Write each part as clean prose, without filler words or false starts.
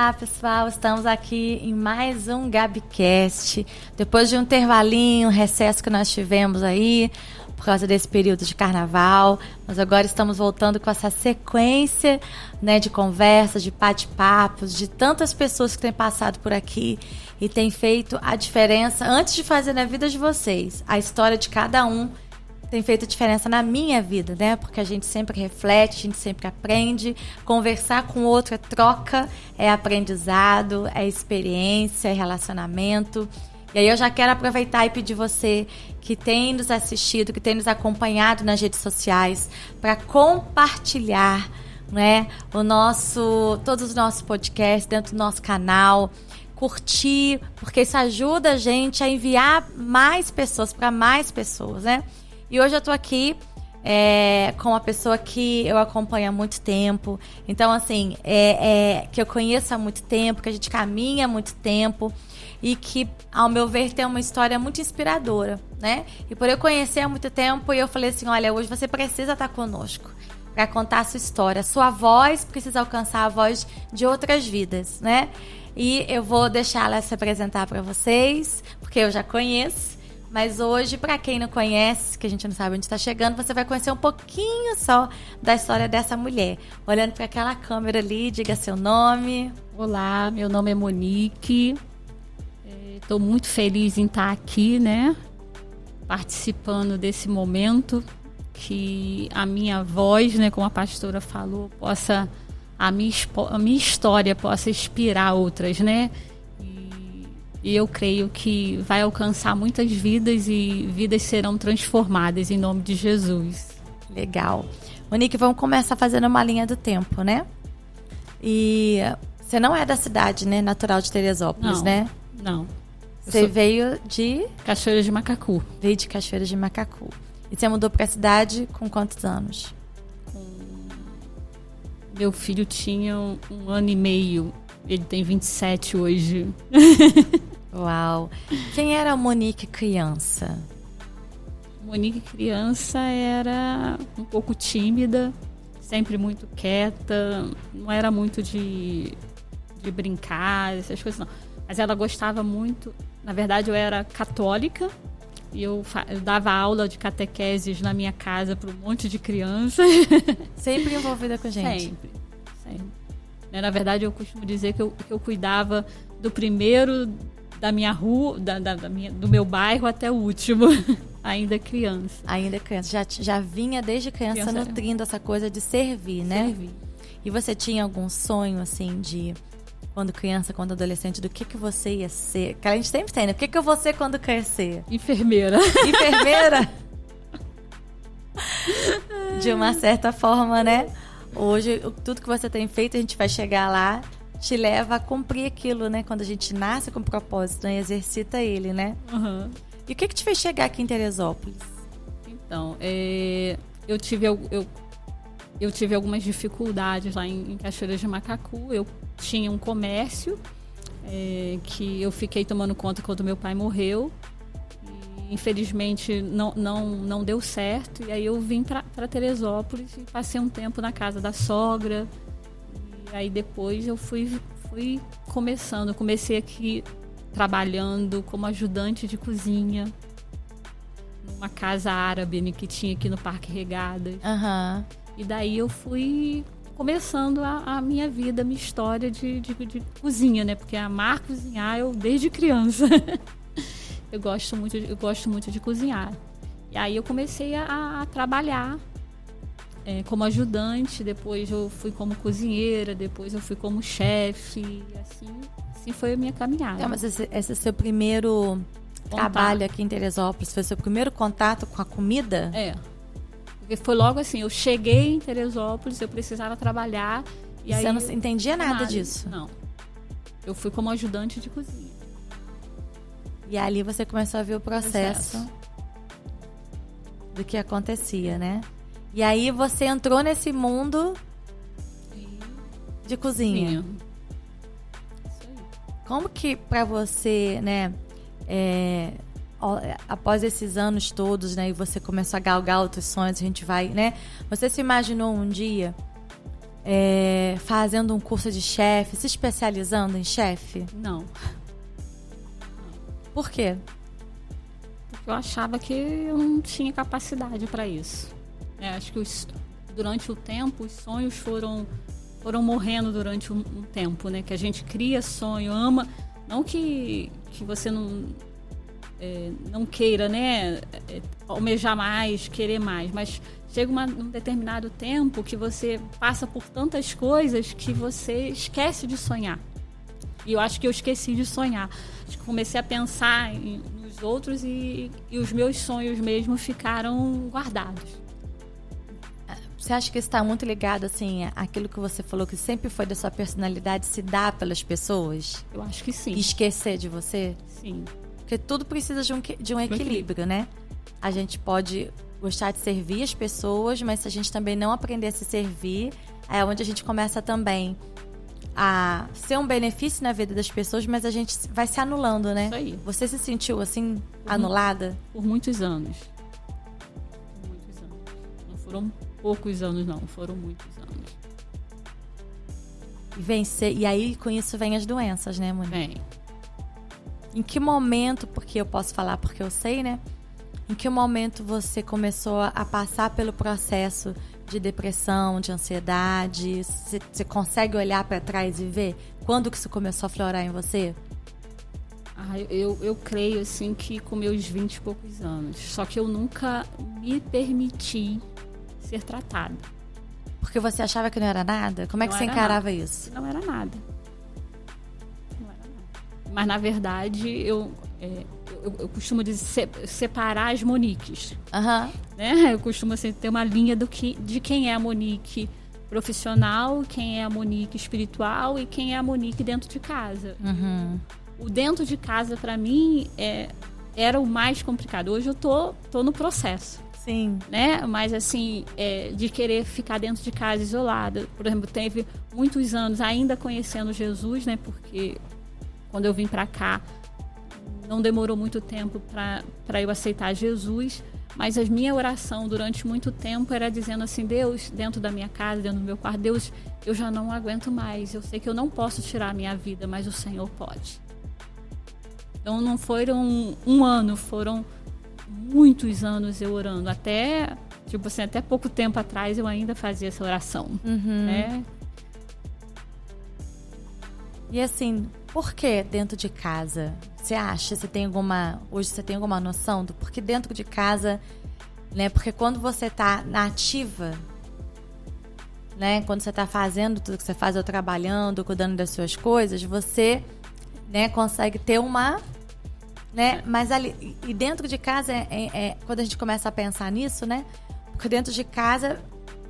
Olá, pessoal, estamos aqui em mais um GabiCast. Depois de um intervalinho, um recesso que nós tivemos aí, por causa desse período de carnaval, mas agora estamos voltando com essa sequência, né, de conversas, de bate-papos, de tantas pessoas que têm passado por aqui e têm feito a diferença antes de fazer na vida de vocês. A história de cada um tem feito diferença na minha vida, né? Porque a gente sempre reflete, a gente sempre aprende. Conversar com o outro é troca, é aprendizado, é experiência, é relacionamento. E aí eu já quero aproveitar e pedir você que tem nos assistido, que tem nos acompanhado nas redes sociais, para compartilhar, né, todos os nossos podcasts dentro do nosso canal, curtir, porque isso ajuda a gente a enviar mais pessoas para mais pessoas, né? E hoje eu tô aqui com uma pessoa que eu acompanho há muito tempo. Então, assim, que eu conheço há muito tempo, que a gente caminha há muito tempo e que, ao meu ver, tem uma história muito inspiradora, né? E por eu conhecer há muito tempo, eu falei assim, olha, hoje você precisa estar conosco para contar a sua história. A sua voz precisa alcançar a voz de outras vidas, né? E eu vou deixar ela se apresentar para vocês, porque eu já conheço. Mas hoje, para quem não conhece, que a gente não sabe onde está chegando, você vai conhecer um pouquinho só da história dessa mulher. Olhando para aquela câmera ali, diga seu nome. Olá, meu nome é Monique. Estou muito feliz em estar aqui, né? Participando desse momento, que a minha voz, né, como a pastora falou, a minha história possa inspirar outras, né? E eu creio que vai alcançar muitas vidas e vidas serão transformadas em nome de Jesus. Legal. Monique, vamos começar fazendo uma linha do tempo, né? E você não é da cidade, né? Natural de Teresópolis, né? Não. Você veio de... Cachoeira de Macacu. Veio de Cachoeira de Macacu. E você mudou para a cidade com quantos anos? Meu filho tinha um ano e meio. Ele tem 27 hoje. Uau! Quem era a Monique criança? Monique criança era um pouco tímida, sempre muito quieta, não era muito de brincar, essas coisas não. Mas ela gostava muito, na verdade eu era católica e eu dava aula de catequeses na minha casa para um monte de crianças. Sempre envolvida com a gente? Sempre. Na verdade eu costumo dizer que eu cuidava do primeiro da minha rua, do meu bairro até o último, ainda criança. Ainda criança, já vinha desde criança nutrindo essa coisa de servir, né? Servir. E você tinha algum sonho, assim, de quando criança, quando adolescente, do que você ia ser? Que a gente sempre tem, né? O que eu vou ser quando crescer? Enfermeira. Enfermeira? De uma certa forma, né? Hoje, tudo que você tem feito, a gente vai chegar lá, te leva a cumprir aquilo, né? Quando a gente nasce com propósito, né? Exercita ele, né? Uhum. E o que te fez chegar aqui em Teresópolis? Então, eu tive algumas dificuldades lá em Cachoeira de Macacu. Eu tinha um comércio que eu fiquei tomando conta quando meu pai morreu. E, infelizmente, não deu certo. E aí eu vim para Teresópolis e passei um tempo na casa da sogra. E aí depois eu fui começando. Eu comecei aqui trabalhando como ajudante de cozinha numa casa árabe, né, que tinha aqui no Parque Regadas. Uhum. E daí eu fui começando a minha vida, a minha história de cozinha, né? Porque amar cozinhar eu desde criança. Eu gosto muito de cozinhar. E aí eu comecei a trabalhar como ajudante, depois eu fui como cozinheira, depois eu fui como chefe, assim foi a minha caminhada. Então, mas esse seu primeiro trabalho aqui em Teresópolis, foi seu primeiro contato com a comida? Porque foi logo assim, eu cheguei em Teresópolis, eu precisava trabalhar. E você aí não entendia nada disso? Não. Eu fui como ajudante de cozinha. E ali você começou a ver o processo do que acontecia, né? E aí você entrou nesse mundo de cozinha. Sim. Isso aí. Como que pra você, né, após esses anos todos, né, e você começou a galgar outros sonhos, a gente vai, né? Você se imaginou um dia fazendo um curso de chefe, se especializando em chefe? Não. Por quê? Porque eu achava que eu não tinha capacidade para isso. Acho que durante o tempo, os sonhos foram morrendo durante um tempo, né? Que a gente cria sonho, ama. Não que você não queira, né? Almejar mais, querer mais. Mas chega um determinado tempo que você passa por tantas coisas que você esquece de sonhar. E eu acho que eu esqueci de sonhar. Acho que comecei a pensar nos outros e os meus sonhos mesmo ficaram guardados. Você acha que isso está muito ligado, assim, àquilo que você falou, que sempre foi da sua personalidade, se dar pelas pessoas? Eu acho que sim. E esquecer de você? Sim. Porque tudo precisa de um equilíbrio, né? A gente pode gostar de servir as pessoas, mas se a gente também não aprender a se servir, é onde a gente começa também a ser um benefício na vida das pessoas, mas a gente vai se anulando, né? Isso aí. Você se sentiu, assim, anulada? Por muitos anos. Não foram poucos anos, não. Foram muitos anos. E aí, com isso, vem as doenças, né, Monique? Vem. Em que momento, porque eu posso falar porque eu sei, né? Em que momento você começou a passar pelo processo de depressão, de ansiedade? Você consegue olhar para trás e ver quando que isso começou a florar em você? Eu creio, assim, que com meus 20 e poucos anos. Só que eu nunca me permiti ser tratada. Porque você achava que não era nada? Como é que você encarava isso? Não era nada. Mas, na verdade, eu costumo dizer, separar as Moniques. Uhum. Né? Eu costumo assim, ter uma linha de quem é a Monique profissional, quem é a Monique espiritual e quem é a Monique dentro de casa. Uhum. O dentro de casa, para mim, era o mais complicado. Hoje eu tô no processo. Sim. Né? Mas, assim, de querer ficar dentro de casa isolada. Por exemplo, teve muitos anos ainda conhecendo Jesus, né? Porque quando eu vim para cá, não demorou muito tempo para eu aceitar Jesus. Mas a minha oração durante muito tempo era dizendo assim: Deus, dentro da minha casa, dentro do meu quarto, Deus, eu já não aguento mais. Eu sei que eu não posso tirar a minha vida, mas o Senhor pode. Então não foram um ano, foram muitos anos eu orando. Até pouco tempo atrás eu ainda fazia essa oração. Uhum. Né? E assim, por que dentro de casa? Você acha? Hoje você tem alguma noção do porquê dentro de casa, né? Porque quando você tá na ativa, né? Quando você tá fazendo tudo que você faz, ou trabalhando, cuidando das suas coisas, você, né, consegue ter uma, né? Mas ali, e dentro de casa quando a gente começa a pensar nisso, né? Porque dentro de casa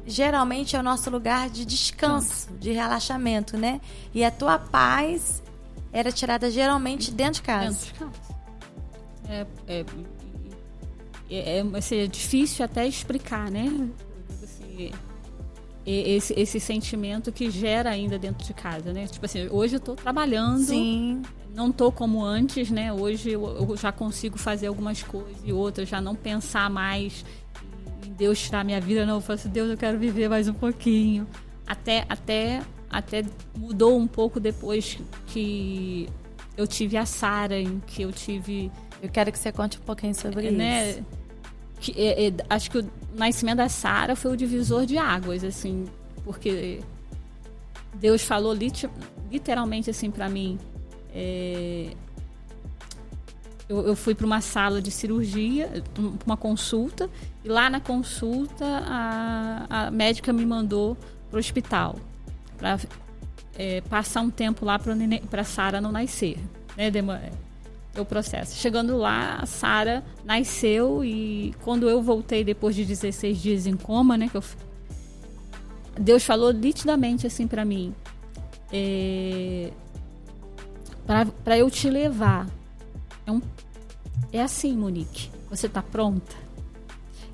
geralmente é o nosso lugar de descanso, de relaxamento, né? E a tua paz era tirada geralmente dentro de casa. Dentro de casa. É difícil até explicar, né? Assim, esse sentimento que gera ainda dentro de casa, né? Tipo assim, hoje eu tô trabalhando. Sim. Não tô como antes, né? Hoje eu já consigo fazer algumas coisas e outras, já não pensar mais em Deus tirar minha vida, não. Eu falo assim, Deus, eu quero viver mais um pouquinho. Até mudou um pouco depois que eu tive a Sara, em que eu tive... Eu quero que você conte um pouquinho sobre isso. Acho que o nascimento da Sara foi o divisor de águas, assim, porque Deus falou literalmente assim para mim. Eu fui para uma sala de cirurgia, uma consulta, e lá na consulta a médica me mandou para o hospital para passar um tempo lá para a Sara não nascer, né? O processo. Chegando lá, a Sara nasceu, e quando eu voltei depois de 16 dias em coma, né, Deus falou nitidamente assim para mim, para eu te levar. É assim, Monique, você tá pronta?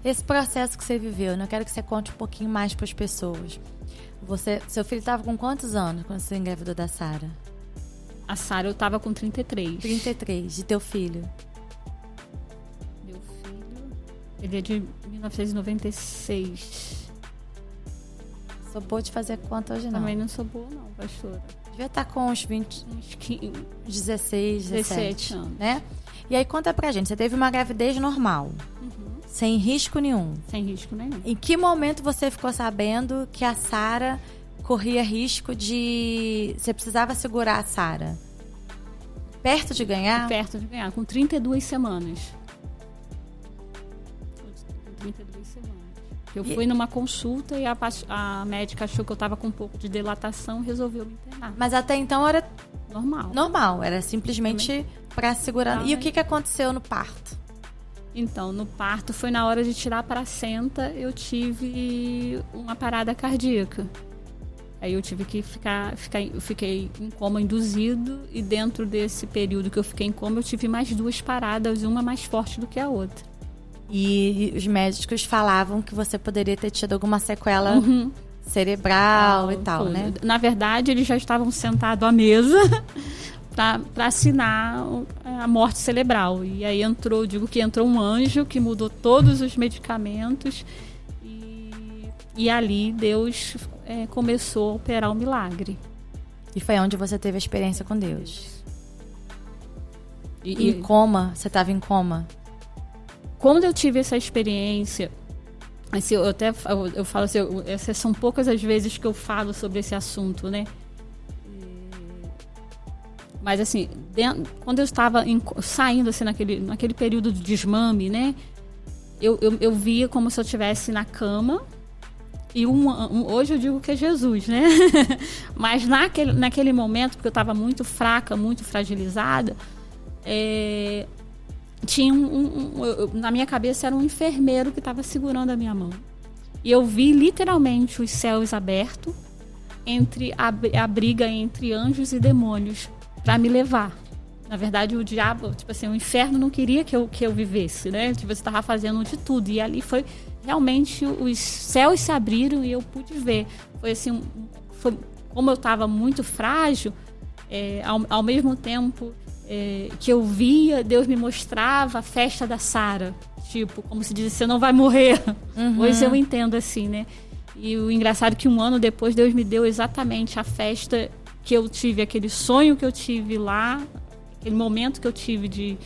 Esse processo que você viveu, eu quero que você conte um pouquinho mais para as pessoas. Seu filho estava com quantos anos quando você engravidou da Sara? A Sara, eu tava com 33. 33. E teu filho? Meu filho, ele é de 1996. Sou boa de fazer conta hoje, não. Também não sou boa, não, pastora. Devia estar com uns 20, Uns 15, 16, 17 anos. né? E aí conta pra gente, você teve uma gravidez normal, sem risco nenhum. Sem risco nenhum. Em que momento você ficou sabendo que a Sara corria risco de... Você precisava segurar a Sara? Perto de ganhar? Perto de ganhar, com 32 semanas. Com 32 semanas. Eu fui numa consulta e a médica achou que eu estava com um pouco de dilatação e resolveu me internar. Mas até então era normal, era simplesmente para segurar. E o que aconteceu no parto? Então, no parto foi na hora de tirar a placenta, eu tive uma parada cardíaca. Aí eu tive que eu fiquei em coma induzido e dentro desse período que eu fiquei em coma eu tive mais 2 paradas, uma mais forte do que a outra. E os médicos falavam que você poderia ter tido alguma sequela cerebral e tal, né? Na verdade, eles já estavam sentados à mesa para assinar a morte cerebral. E aí entrou um anjo que mudou todos os medicamentos e ali Deus começou a operar o milagre. E foi onde você teve a experiência com Deus. Em coma? Você estava em coma? Quando eu tive essa experiência, assim, eu falo assim, essas são poucas as vezes que eu falo sobre esse assunto, né? Mas assim, quando eu estava saindo assim, naquele período de desmame, né? Eu via como se eu estivesse na cama. E hoje eu digo que é Jesus, né? Mas naquele momento, porque eu estava muito fraca, muito fragilizada, tinha na minha cabeça era um enfermeiro que estava segurando a minha mão. E eu vi literalmente os céus abertos, entre a briga entre anjos e demônios para me levar. Na verdade, o diabo, tipo assim, o inferno não queria que eu vivesse, né? Tipo, você estava fazendo de tudo. E ali foi realmente os céus se abriram e eu pude ver. Foi assim, como eu estava muito frágil, ao mesmo tempo que eu via, Deus me mostrava a festa da Sara. Tipo, como se diz, você não vai morrer. Hoje eu entendo assim, né? E o engraçado é que 1 ano depois, Deus me deu exatamente a festa que eu tive, aquele sonho que eu tive lá, aquele momento que eu tive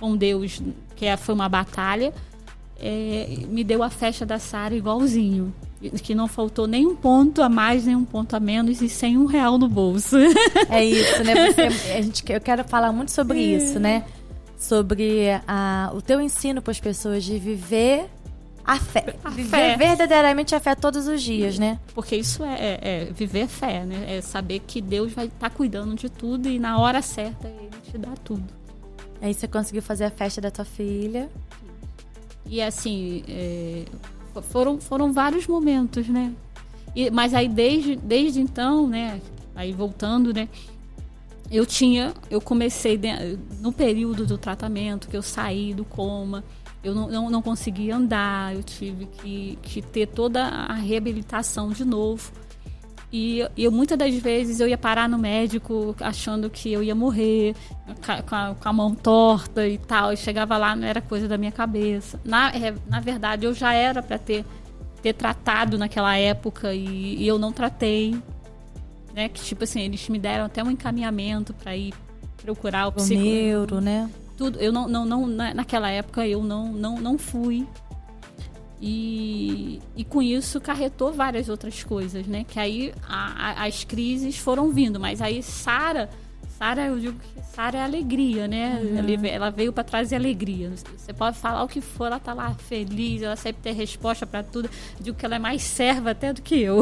com Deus, que foi uma batalha, me deu a festa da Sara igualzinho. Que não faltou nem um ponto a mais, nem um ponto a menos e sem R$1 no bolso. É isso, né? Eu quero falar muito sobre isso, né? Sobre o teu ensino para as pessoas de viver a fé. Viver verdadeiramente a fé todos os dias, né? Porque isso é viver fé, né? É saber que Deus vai estar cuidando de tudo e na hora certa Ele te dá tudo. Aí você conseguiu fazer a festa da tua filha. E assim, foram vários momentos, né? Mas aí desde então, né? Aí voltando, né? Eu comecei no período do tratamento, que eu saí do coma, eu não conseguia andar, eu tive que ter toda a reabilitação de novo. E eu muitas das vezes eu ia parar no médico achando que eu ia morrer, com a mão torta e tal, e chegava lá, não era coisa da minha cabeça. Na verdade, eu já era para ter tratado naquela época e eu não tratei, né? Que tipo assim, eles me deram até um encaminhamento para ir procurar o psicólogo. Neuro, né? Tudo, eu não naquela época eu não fui. E com isso carretou várias outras coisas, né? Que aí as crises foram vindo, mas aí Sara, eu digo que Sara é alegria, né? Ela veio para trazer alegria. Você pode falar o que for, ela tá lá feliz, ela sempre tem resposta para tudo. Eu digo que ela é mais serva até do que eu.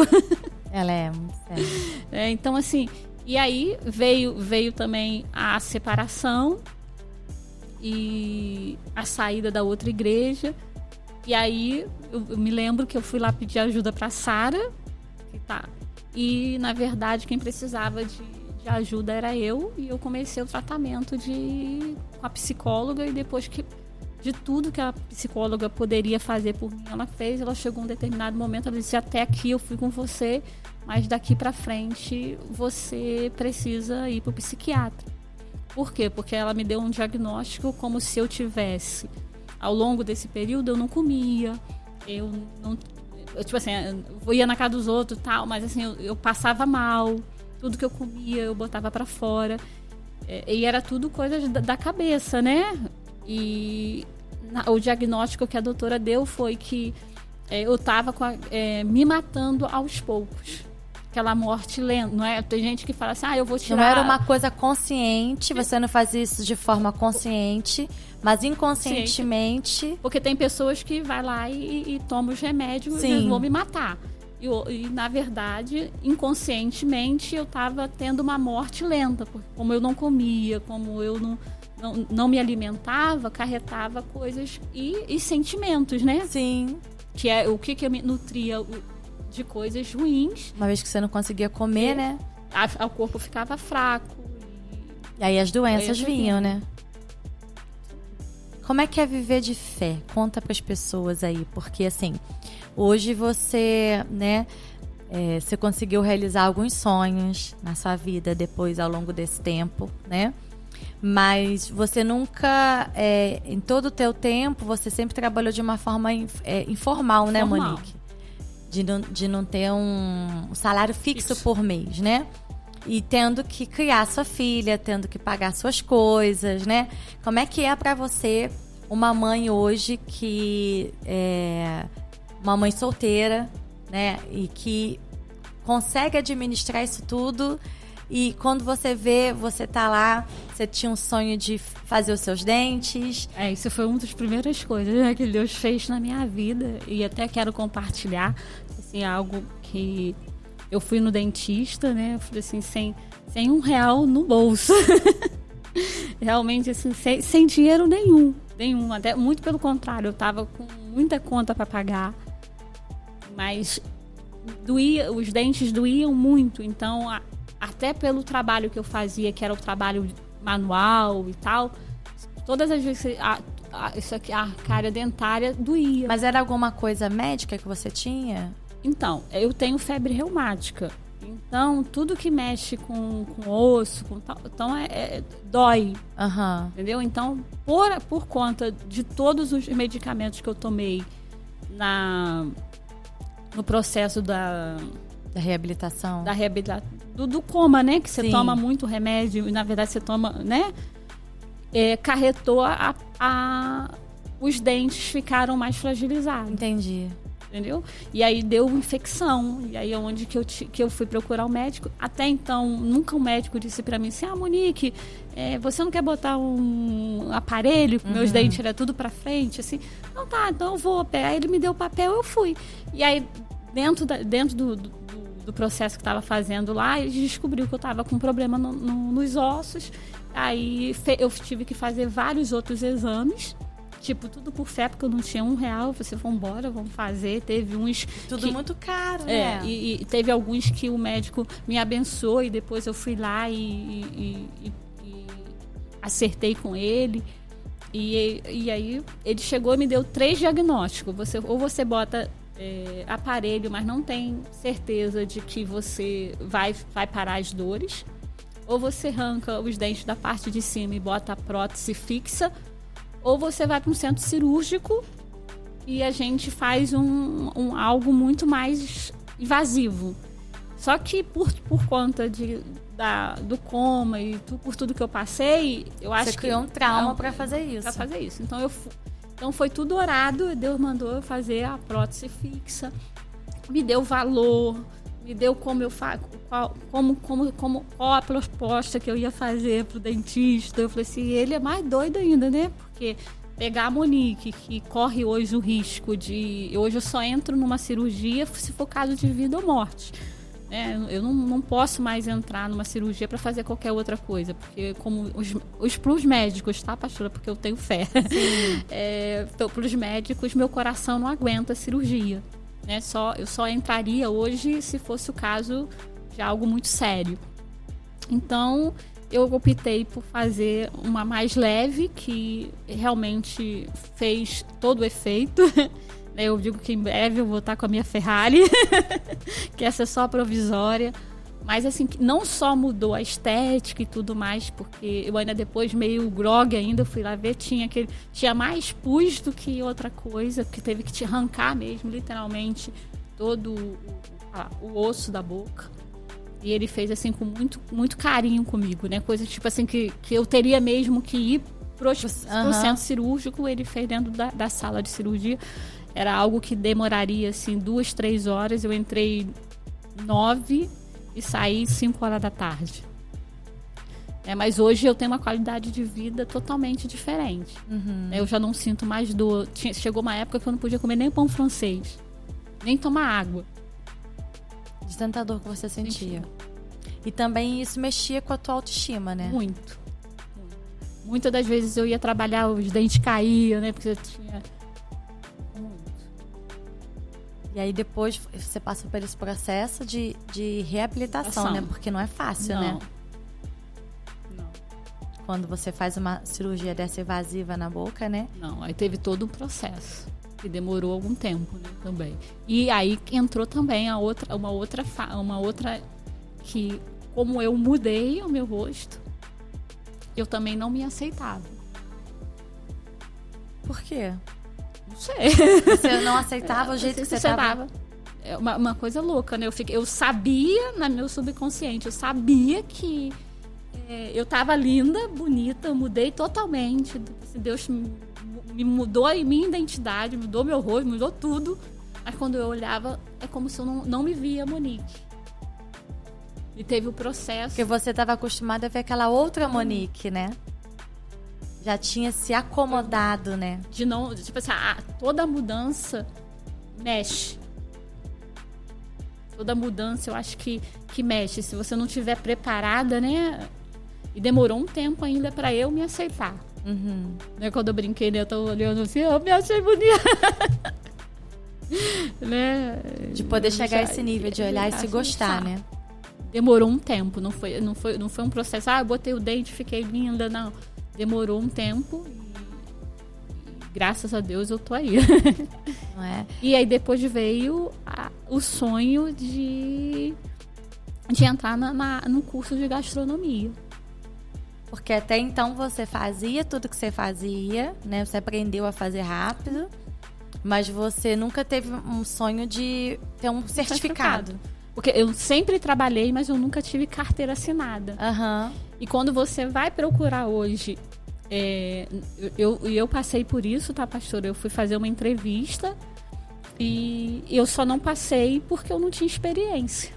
Ela é muito serva. Então assim, e aí veio também a separação e a saída da outra igreja. E aí eu me lembro que eu fui lá pedir ajuda para Sara, e na verdade quem precisava de ajuda era eu, e eu comecei o tratamento com a psicóloga, e depois de tudo que a psicóloga poderia fazer por mim, ela fez. Ela chegou um determinado momento, ela disse: até aqui eu fui com você, mas daqui para frente você precisa ir para o psiquiatra. Por quê? Porque ela me deu um diagnóstico como se eu tivesse... Ao longo desse período eu não comia, eu tipo assim, eu ia na casa dos outros e tal, mas assim, eu passava mal, tudo que eu comia eu botava pra fora. E era tudo coisas da cabeça, né? E o diagnóstico que a doutora deu foi que eu tava me matando aos poucos. Aquela morte lenta, não é? Tem gente que fala assim, eu vou tirar... Não era uma coisa consciente, você não fazia isso de forma consciente, mas inconscientemente... Porque tem pessoas que vai lá e tomam os remédios e vão me matar. E, na verdade, inconscientemente, eu estava tendo uma morte lenta. Porque como eu não comia, como eu não me alimentava, acarretava coisas e sentimentos, né? Sim. Que é o que eu me nutria de coisas ruins. Uma vez que você não conseguia comer, né? O corpo ficava fraco. E aí as doenças vinham, né? Como é que é viver de fé? Conta para as pessoas aí. Porque, assim, hoje você, né? Você conseguiu realizar alguns sonhos na sua vida depois, ao longo desse tempo, né? Mas você nunca, em todo o teu tempo, você sempre trabalhou de uma forma informal, né, Monique? De não ter um salário fixo por mês, né? E tendo que criar sua filha, tendo que pagar suas coisas, né? Como é que é pra você, uma mãe hoje que é uma mãe solteira, né? E que consegue administrar isso tudo. E quando você vê, você tá lá, você tinha um sonho de fazer os seus dentes. Isso foi uma das primeiras coisas, né, que Deus fez na minha vida. E até quero compartilhar, assim, algo que... Eu fui no dentista, né, eu falei assim, sem R$1 no bolso. Realmente, assim, sem dinheiro nenhum. Até, muito pelo contrário, eu tava com muita conta para pagar. Mas os dentes doíam muito, então... Até pelo trabalho que eu fazia, que era o trabalho manual e tal, todas as vezes a cárie dentária doía. Mas era alguma coisa médica que você tinha? Então, eu tenho febre reumática. Então, tudo que mexe com osso, com tal, então dói. Uhum. Entendeu? Então, por conta de todos os medicamentos que eu tomei no processo da reabilitação. Do coma, né? Que você toma muito remédio e, na verdade, você toma, né? Carretou os dentes ficaram mais fragilizados. Entendi. Entendeu? E aí deu infecção. E aí é onde que eu fui procurar o médico. Até então, nunca um médico disse pra mim assim, Monique, você não quer botar um aparelho? Meus dentes eram tudo pra frente, assim. Não, tá, então eu vou pegar. Aí ele me deu o papel, eu fui. E aí, dentro do processo que estava fazendo lá, ele descobriu que eu estava com problema nos ossos. Aí eu tive que fazer vários outros exames, tipo, tudo por fé, porque eu não tinha R$1. Você, vambora, vamos fazer. Teve uns... Tudo muito caro, né? E teve alguns que o médico me abençoou e depois eu fui lá e acertei com ele. E aí ele chegou e me deu 3 diagnósticos. Ou você bota... aparelho, mas não tem certeza de que você vai parar as dores, ou você arranca os dentes da parte de cima e bota a prótese fixa, ou você vai para um centro cirúrgico e a gente faz algo muito mais invasivo. Só que por conta do coma e por tudo que eu passei, eu acho que... Você criou um trauma para fazer isso. Para fazer isso. Então foi tudo orado, Deus mandou eu fazer a prótese fixa, me deu valor, me deu como eu faço, qual a proposta que eu ia fazer pro dentista. Eu falei assim, ele é mais doido ainda, né? Porque pegar a Monique, que corre hoje o risco de... Hoje eu só entro numa cirurgia se for caso de vida ou morte. Eu não posso mais entrar numa cirurgia para fazer qualquer outra coisa, porque como pros médicos, tá, pastora? Porque eu tenho fé. Pros médicos, meu coração não aguenta a cirurgia. Né? Eu só entraria hoje se fosse o caso de algo muito sério. Então, eu optei por fazer uma mais leve, que realmente fez todo o efeito. Eu digo que em breve eu vou estar com a minha Ferrari, que essa é só provisória. Mas assim, não só mudou a estética e tudo mais, porque eu ainda depois, meio grogue ainda, fui lá ver, tinha mais pus do que outra coisa, que teve que te arrancar mesmo, literalmente, todo o osso da boca. E ele fez assim com muito, muito carinho comigo, né? Coisa tipo assim que eu teria mesmo que ir pro centro cirúrgico. Ele fez dentro da sala de cirurgia. Era algo que demoraria assim 2, 3 horas. Eu entrei 9 e saí 5 horas da tarde. Mas hoje eu tenho uma qualidade de vida totalmente diferente. Eu já não sinto mais dor. Chegou uma época que eu não podia comer nem pão francês, nem tomar água. De tanta dor que você sentia. E também isso mexia com a tua autoestima, né? Muito. Muitas das vezes eu ia trabalhar, os dentes caíam, né? Porque eu tinha... Muito. E aí depois você passa por esse processo de reabilitação, né? Porque não é fácil, né? Não. Quando você faz uma cirurgia dessa invasiva na boca, né? Não, aí teve todo um processo. Que demorou algum tempo, né, também. E aí entrou também uma outra que, como eu mudei o meu rosto, eu também não me aceitava. Por quê? Não sei. Você não aceitava o jeito que você estava? É uma coisa louca, né? Eu sabia, no meu subconsciente, eu sabia que eu estava linda, bonita, eu mudei totalmente. Deus me mudou a minha identidade, mudou meu rosto, mudou tudo. Mas quando eu olhava, é como se eu não me via Monique. E teve o processo. Porque você estava acostumada a ver aquela outra Monique, né? Já tinha se acomodado, né? Tipo assim, toda mudança mexe. Toda mudança eu acho que mexe. Se você não estiver preparada, né? E demorou um tempo ainda para eu me aceitar. Né, quando eu brinquei, né, eu tô olhando assim, eu me achei bonita. Né? De poder chegar a esse nível, de olhar e se gostar, né? Demorou um tempo, não foi um processo, eu botei o dente, fiquei linda, não. Demorou um tempo e graças a Deus eu tô aí. Não é? E aí depois veio o sonho de entrar no curso de gastronomia. Porque até então você fazia tudo que você fazia, né? Você aprendeu a fazer rápido, mas você nunca teve um sonho de ter um certificado. Porque eu sempre trabalhei, mas eu nunca tive carteira assinada. E quando você vai procurar hoje, eu passei por isso, tá, pastora? Eu fui fazer uma entrevista e eu só não passei porque eu não tinha experiência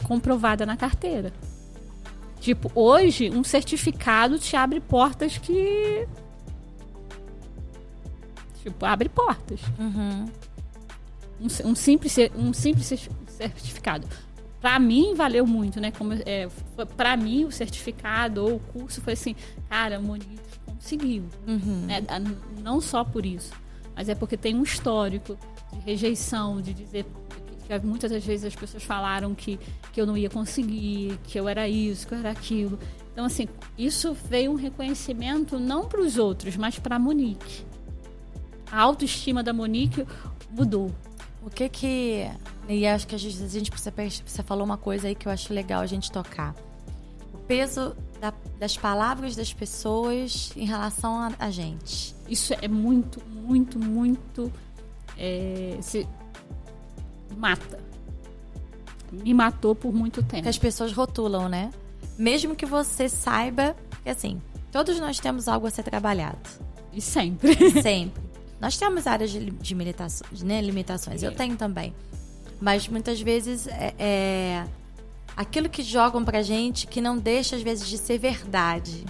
comprovada na carteira. Tipo, hoje, um certificado te abre portas que... Tipo, abre portas. Um simples certificado. Pra mim, valeu muito, né? Pra mim, o certificado ou o curso foi assim... Cara, Monique conseguiu. Não só por isso. Mas é porque tem um histórico de rejeição, de dizer... Muitas das vezes as pessoas falaram que eu não ia conseguir, que eu era isso, que eu era aquilo. Então, assim, isso veio um reconhecimento não para os outros, mas para a Monique. A autoestima da Monique mudou. O que... E acho que a gente precisa... Você falou uma coisa aí que eu acho legal a gente tocar. O peso das palavras das pessoas em relação a gente. Isso é muito, muito, muito... Me matou por muito tempo. Que as pessoas rotulam, né? Mesmo que você saiba, porque assim, todos nós temos algo a ser trabalhado. E sempre. Sempre. Nós temos áreas de limitações. Eu tenho também. Mas muitas vezes aquilo que jogam pra gente que não deixa às vezes de ser verdade.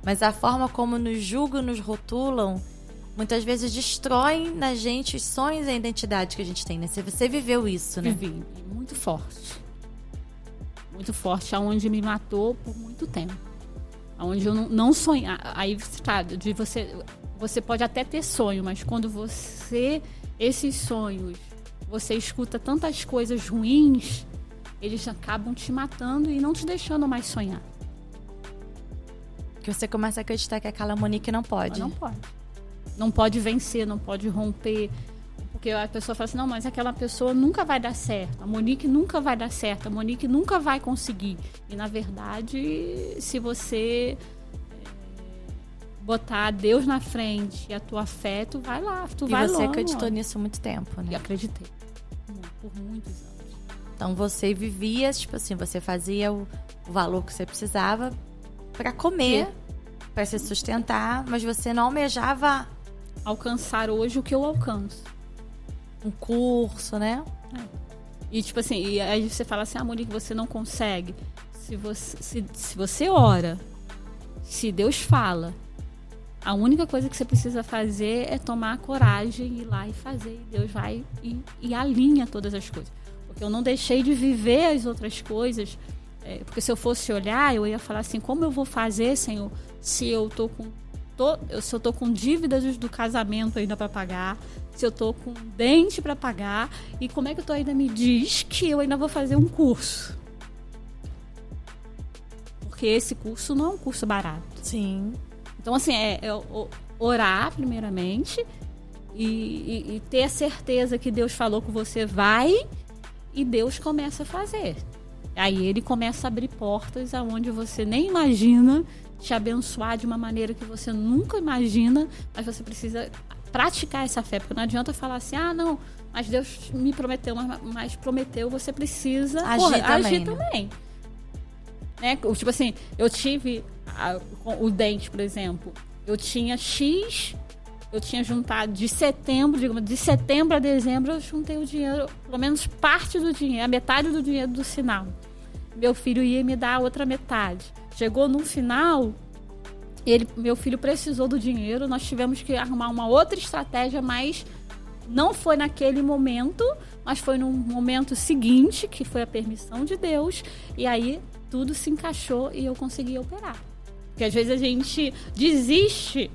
Mas a forma como nos julgam, nos rotulam, muitas vezes destroem na gente os sonhos e a identidade que a gente tem, né? Você viveu isso, né? Vivi. Muito forte. Muito forte, aonde me matou por muito tempo. Aonde eu não sonhar. Aí, tá, de você pode até ter sonho, mas quando esses sonhos, você escuta tantas coisas ruins, eles acabam te matando e não te deixando mais sonhar. Que você começa a acreditar que aquela Monique não pode. Não pode. Não pode vencer, não pode romper. Porque a pessoa fala assim, não, mas aquela pessoa nunca vai dar certo. A Monique nunca vai dar certo. A Monique nunca vai conseguir. E, na verdade, se você botar Deus na frente e a tua fé, tu vai lá, tu vai longe. E você acreditou nisso há muito tempo, né? E acreditei. por muitos anos. Então você vivia, tipo assim, você fazia o valor que você precisava para comer, para se sustentar, mas você não almejava alcançar hoje o que eu alcanço. Um curso, né? E tipo assim, e aí você fala assim, Monique, você não consegue. Se você ora, se Deus fala, a única coisa que você precisa fazer é tomar a coragem, ir lá e fazer. E Deus vai e alinha todas as coisas. Porque eu não deixei de viver as outras coisas. Porque se eu fosse olhar, eu ia falar assim, como eu vou fazer, Senhor, se eu tô com dívidas do casamento ainda para pagar, se eu tô com dente para pagar, e como é que tu ainda me diz que eu ainda vou fazer um curso? Porque esse curso não é um curso barato. Sim. Então, assim, orar primeiramente e ter a certeza que Deus falou que você vai e Deus começa a fazer. Aí ele começa a abrir portas aonde você nem imagina, te abençoar de uma maneira que você nunca imagina, mas você precisa praticar essa fé, porque não adianta falar assim, não, mas Deus me prometeu, mas prometeu, você precisa agir também. Né? Tipo assim, eu tive o dente, por exemplo, eu tinha juntado de setembro a dezembro, eu juntei o dinheiro, pelo menos parte do dinheiro, a metade do dinheiro do sinal. Meu filho ia me dar a outra metade. Chegou no final, meu filho precisou do dinheiro, nós tivemos que arrumar uma outra estratégia, mas não foi naquele momento, mas foi no momento seguinte, que foi a permissão de Deus, e aí tudo se encaixou e eu consegui operar. Porque às vezes a gente desiste.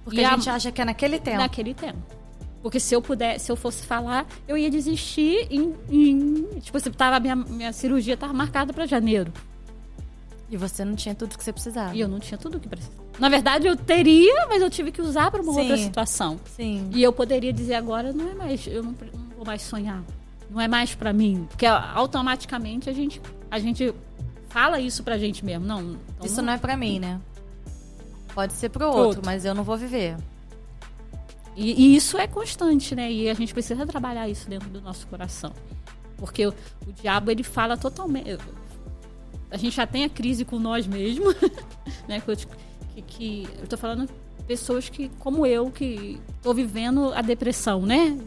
Porque a gente acha que é naquele tempo. Naquele tempo. Porque se eu fosse falar, eu ia desistir tipo, minha cirurgia estava marcada para janeiro. E você não tinha tudo que você precisava. E eu não tinha tudo que precisava. Na verdade, eu teria, mas eu tive que usar para uma outra situação. Sim. E eu poderia dizer agora, não é mais, eu não vou mais sonhar. Não é mais para mim. Porque automaticamente a gente fala isso pra gente mesmo. Não, então isso não é pra mim, né? Pode ser pro outro, mas eu não vou viver. E isso é constante, né? E a gente precisa trabalhar isso dentro do nosso coração. Porque o diabo, ele fala totalmente... A gente já tem a crise com nós mesmos, né? Eu tô falando pessoas como eu, que tô vivendo a depressão, né?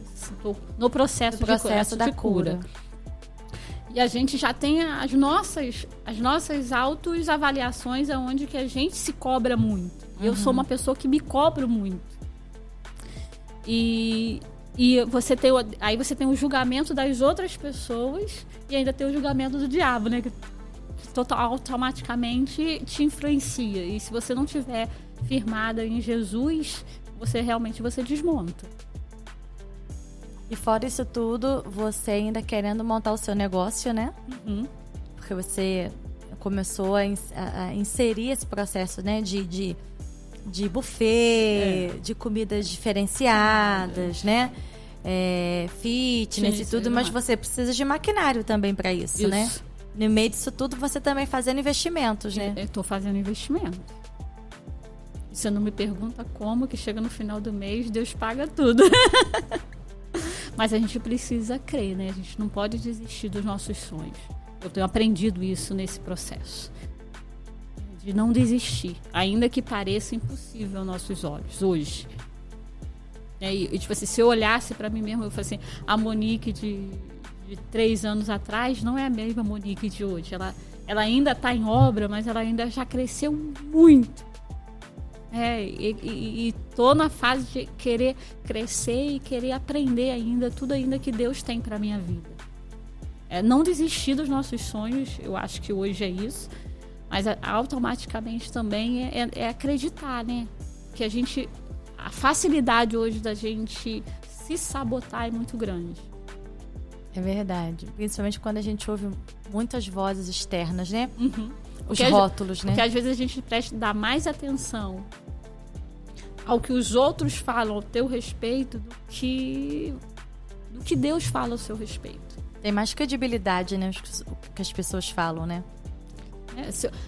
Tô no processo da cura. E a gente já tem as nossas autoavaliações, onde que a gente se cobra muito. Eu sou uma pessoa que me cobro muito. E aí você tem o julgamento das outras pessoas e ainda tem o julgamento do diabo, né? Que automaticamente te influencia. E se você não tiver firmada em Jesus, você desmonta. E fora isso tudo, você ainda querendo montar o seu negócio, né? Porque você começou a inserir esse processo, né? De buffet, de comidas diferenciadas, né? Fitness e tudo, mas você precisa de maquinário também para isso, né? No meio disso tudo, você também fazendo investimentos, né? Eu estou fazendo investimento. Você não me pergunta como, que chega no final do mês, Deus paga tudo. Mas a gente precisa crer, né? A gente não pode desistir dos nossos sonhos. Eu tenho aprendido isso nesse processo. De não desistir, ainda que pareça impossível aos nossos olhos, hoje. E tipo assim, se eu olhasse para mim mesmo, eu falei assim, a Monique de 3 anos atrás não é a mesma Monique de hoje. Ela ainda está em obra, mas ela ainda já cresceu muito. E tô na fase de querer crescer e querer aprender ainda, tudo ainda que Deus tem para minha vida. Não desistir dos nossos sonhos, eu acho que hoje é isso, mas automaticamente também é acreditar, né? Que a facilidade hoje da gente se sabotar é muito grande. É verdade, principalmente quando a gente ouve muitas vozes externas, né? Os rótulos, né? Porque às vezes a gente dá mais atenção ao que os outros falam ao teu respeito do que Deus fala ao seu respeito. Tem mais credibilidade, né? O que as pessoas falam, né?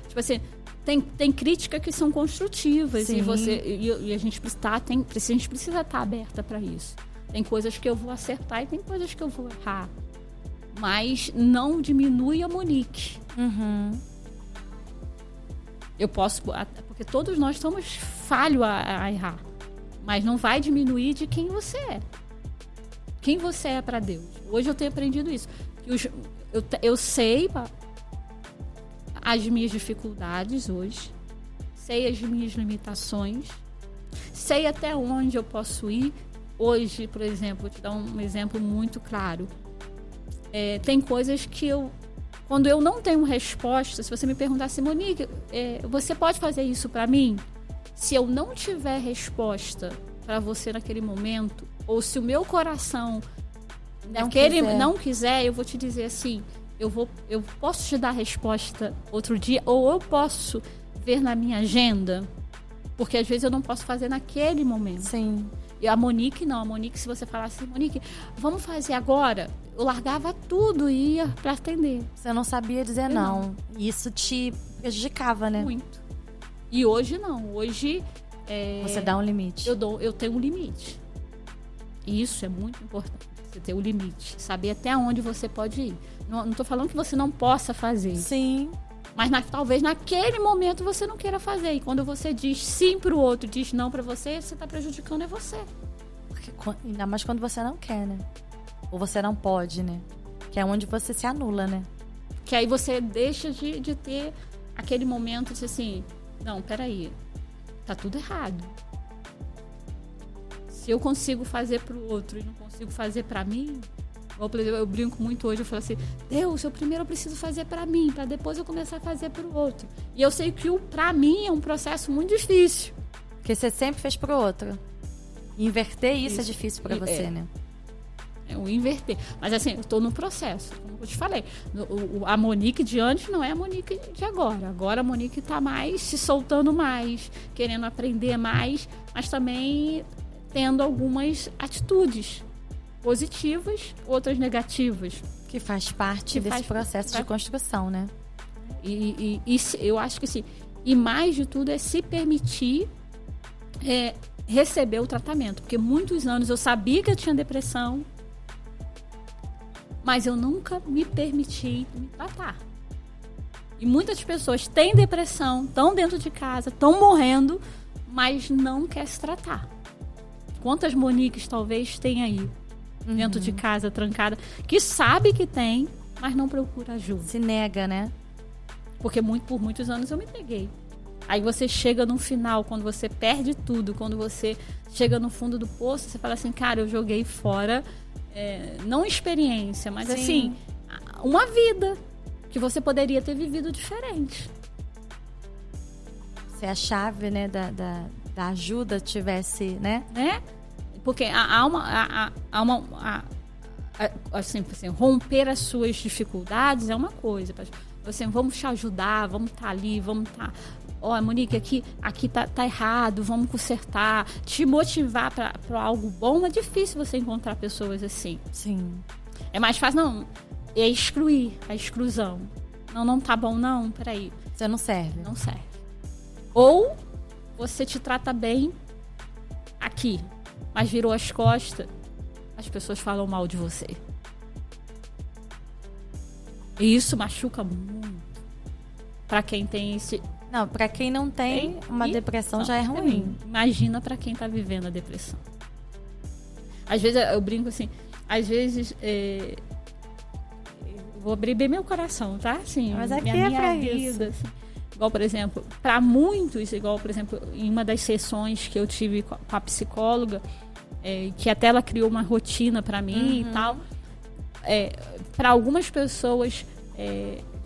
Tipo assim, tem críticas que são construtivas. Sim. E a gente precisa estar aberta para isso. Tem coisas que eu vou acertar e tem coisas que eu vou errar. Mas não diminui a Monique. Eu posso... Porque todos nós somos falhos a errar. Mas não vai diminuir de quem você é. Quem você é para Deus. Hoje eu tenho aprendido isso. Eu sei as minhas dificuldades hoje. Sei as minhas limitações. Sei até onde eu posso ir. Hoje, por exemplo, vou te dar um exemplo muito claro. Tem coisas que quando eu não tenho resposta, se você me perguntar assim, Monique, você pode fazer isso para mim? Se eu não tiver resposta para você naquele momento, ou se o meu coração não quiser, eu vou te dizer assim, eu posso te dar a resposta outro dia, ou eu posso ver na minha agenda, porque às vezes eu não posso fazer naquele momento. Sim. E a Monique não. A Monique, se você falasse assim, Monique, vamos fazer agora, eu largava tudo e ia para atender. Você não sabia dizer não. Isso te prejudicava, né? Muito. E hoje não. Hoje... Você dá um limite. Eu tenho um limite. E isso é muito importante. Você ter o limite. Saber até onde você pode ir. Não estou falando que você não possa fazer. Sim. Mas talvez naquele momento você não queira fazer. E quando você diz sim pro outro, diz não pra você, você tá prejudicando você. Porque, ainda mais quando você não quer, né? Ou você não pode, né? Que é onde você se anula, né? Que aí você deixa de ter aquele momento de assim, não, peraí, tá tudo errado. Se eu consigo fazer pro outro e não consigo fazer pra mim... Eu brinco muito hoje, eu falo assim, Deus, primeiro eu preciso fazer pra mim, pra depois eu começar a fazer pro outro. E eu sei que pra mim é um processo muito difícil. Porque você sempre fez pro outro. E inverter isso é difícil pra você, né? O inverter. Mas assim, eu tô no processo, como eu te falei. A Monique de antes não é a Monique de agora. Agora a Monique tá mais se soltando mais, querendo aprender mais, mas também tendo algumas atitudes positivas, outras negativas. Que faz parte desse processo de construção, né? E eu acho que sim. E mais de tudo é se permitir receber o tratamento. Porque muitos anos eu sabia que eu tinha depressão, mas eu nunca me permiti me tratar. E muitas pessoas têm depressão, estão dentro de casa, estão morrendo, mas não quer se tratar. Quantas Moniques talvez tem aí? Dentro de casa, trancada, que sabe que tem, mas não procura ajuda. Se nega, né? Porque por muitos anos eu me neguei. Aí você chega no final, quando você perde tudo, quando você chega no fundo do poço, você fala assim, cara, eu joguei fora, não experiência, mas assim, uma vida que você poderia ter vivido diferente. Se a chave, né, da ajuda tivesse, né? Porque assim, romper as suas dificuldades é uma coisa. Assim, vamos te ajudar, vamos estar ali, vamos estar... Monique, aqui tá errado, vamos consertar. Te motivar para algo bom, é difícil você encontrar pessoas assim. Sim. É mais fácil, não, é excluir, a exclusão. Não tá bom, não, peraí. Você não serve. Não serve. Ou você te trata bem aqui, mas virou as costas, as pessoas falam mal de você. E isso machuca muito. Pra quem tem esse... Não, pra quem não tem uma depressão já é ruim. Imagina pra quem tá vivendo a depressão. Às vezes, eu brinco assim, às vezes... eu vou abrir bem meu coração, tá? Assim, mas aqui minha pra vida, isso. Assim, igual, por exemplo, para muitos, por exemplo, em uma das sessões que eu tive com a psicóloga, que até ela criou uma rotina para mim e tal, para algumas pessoas,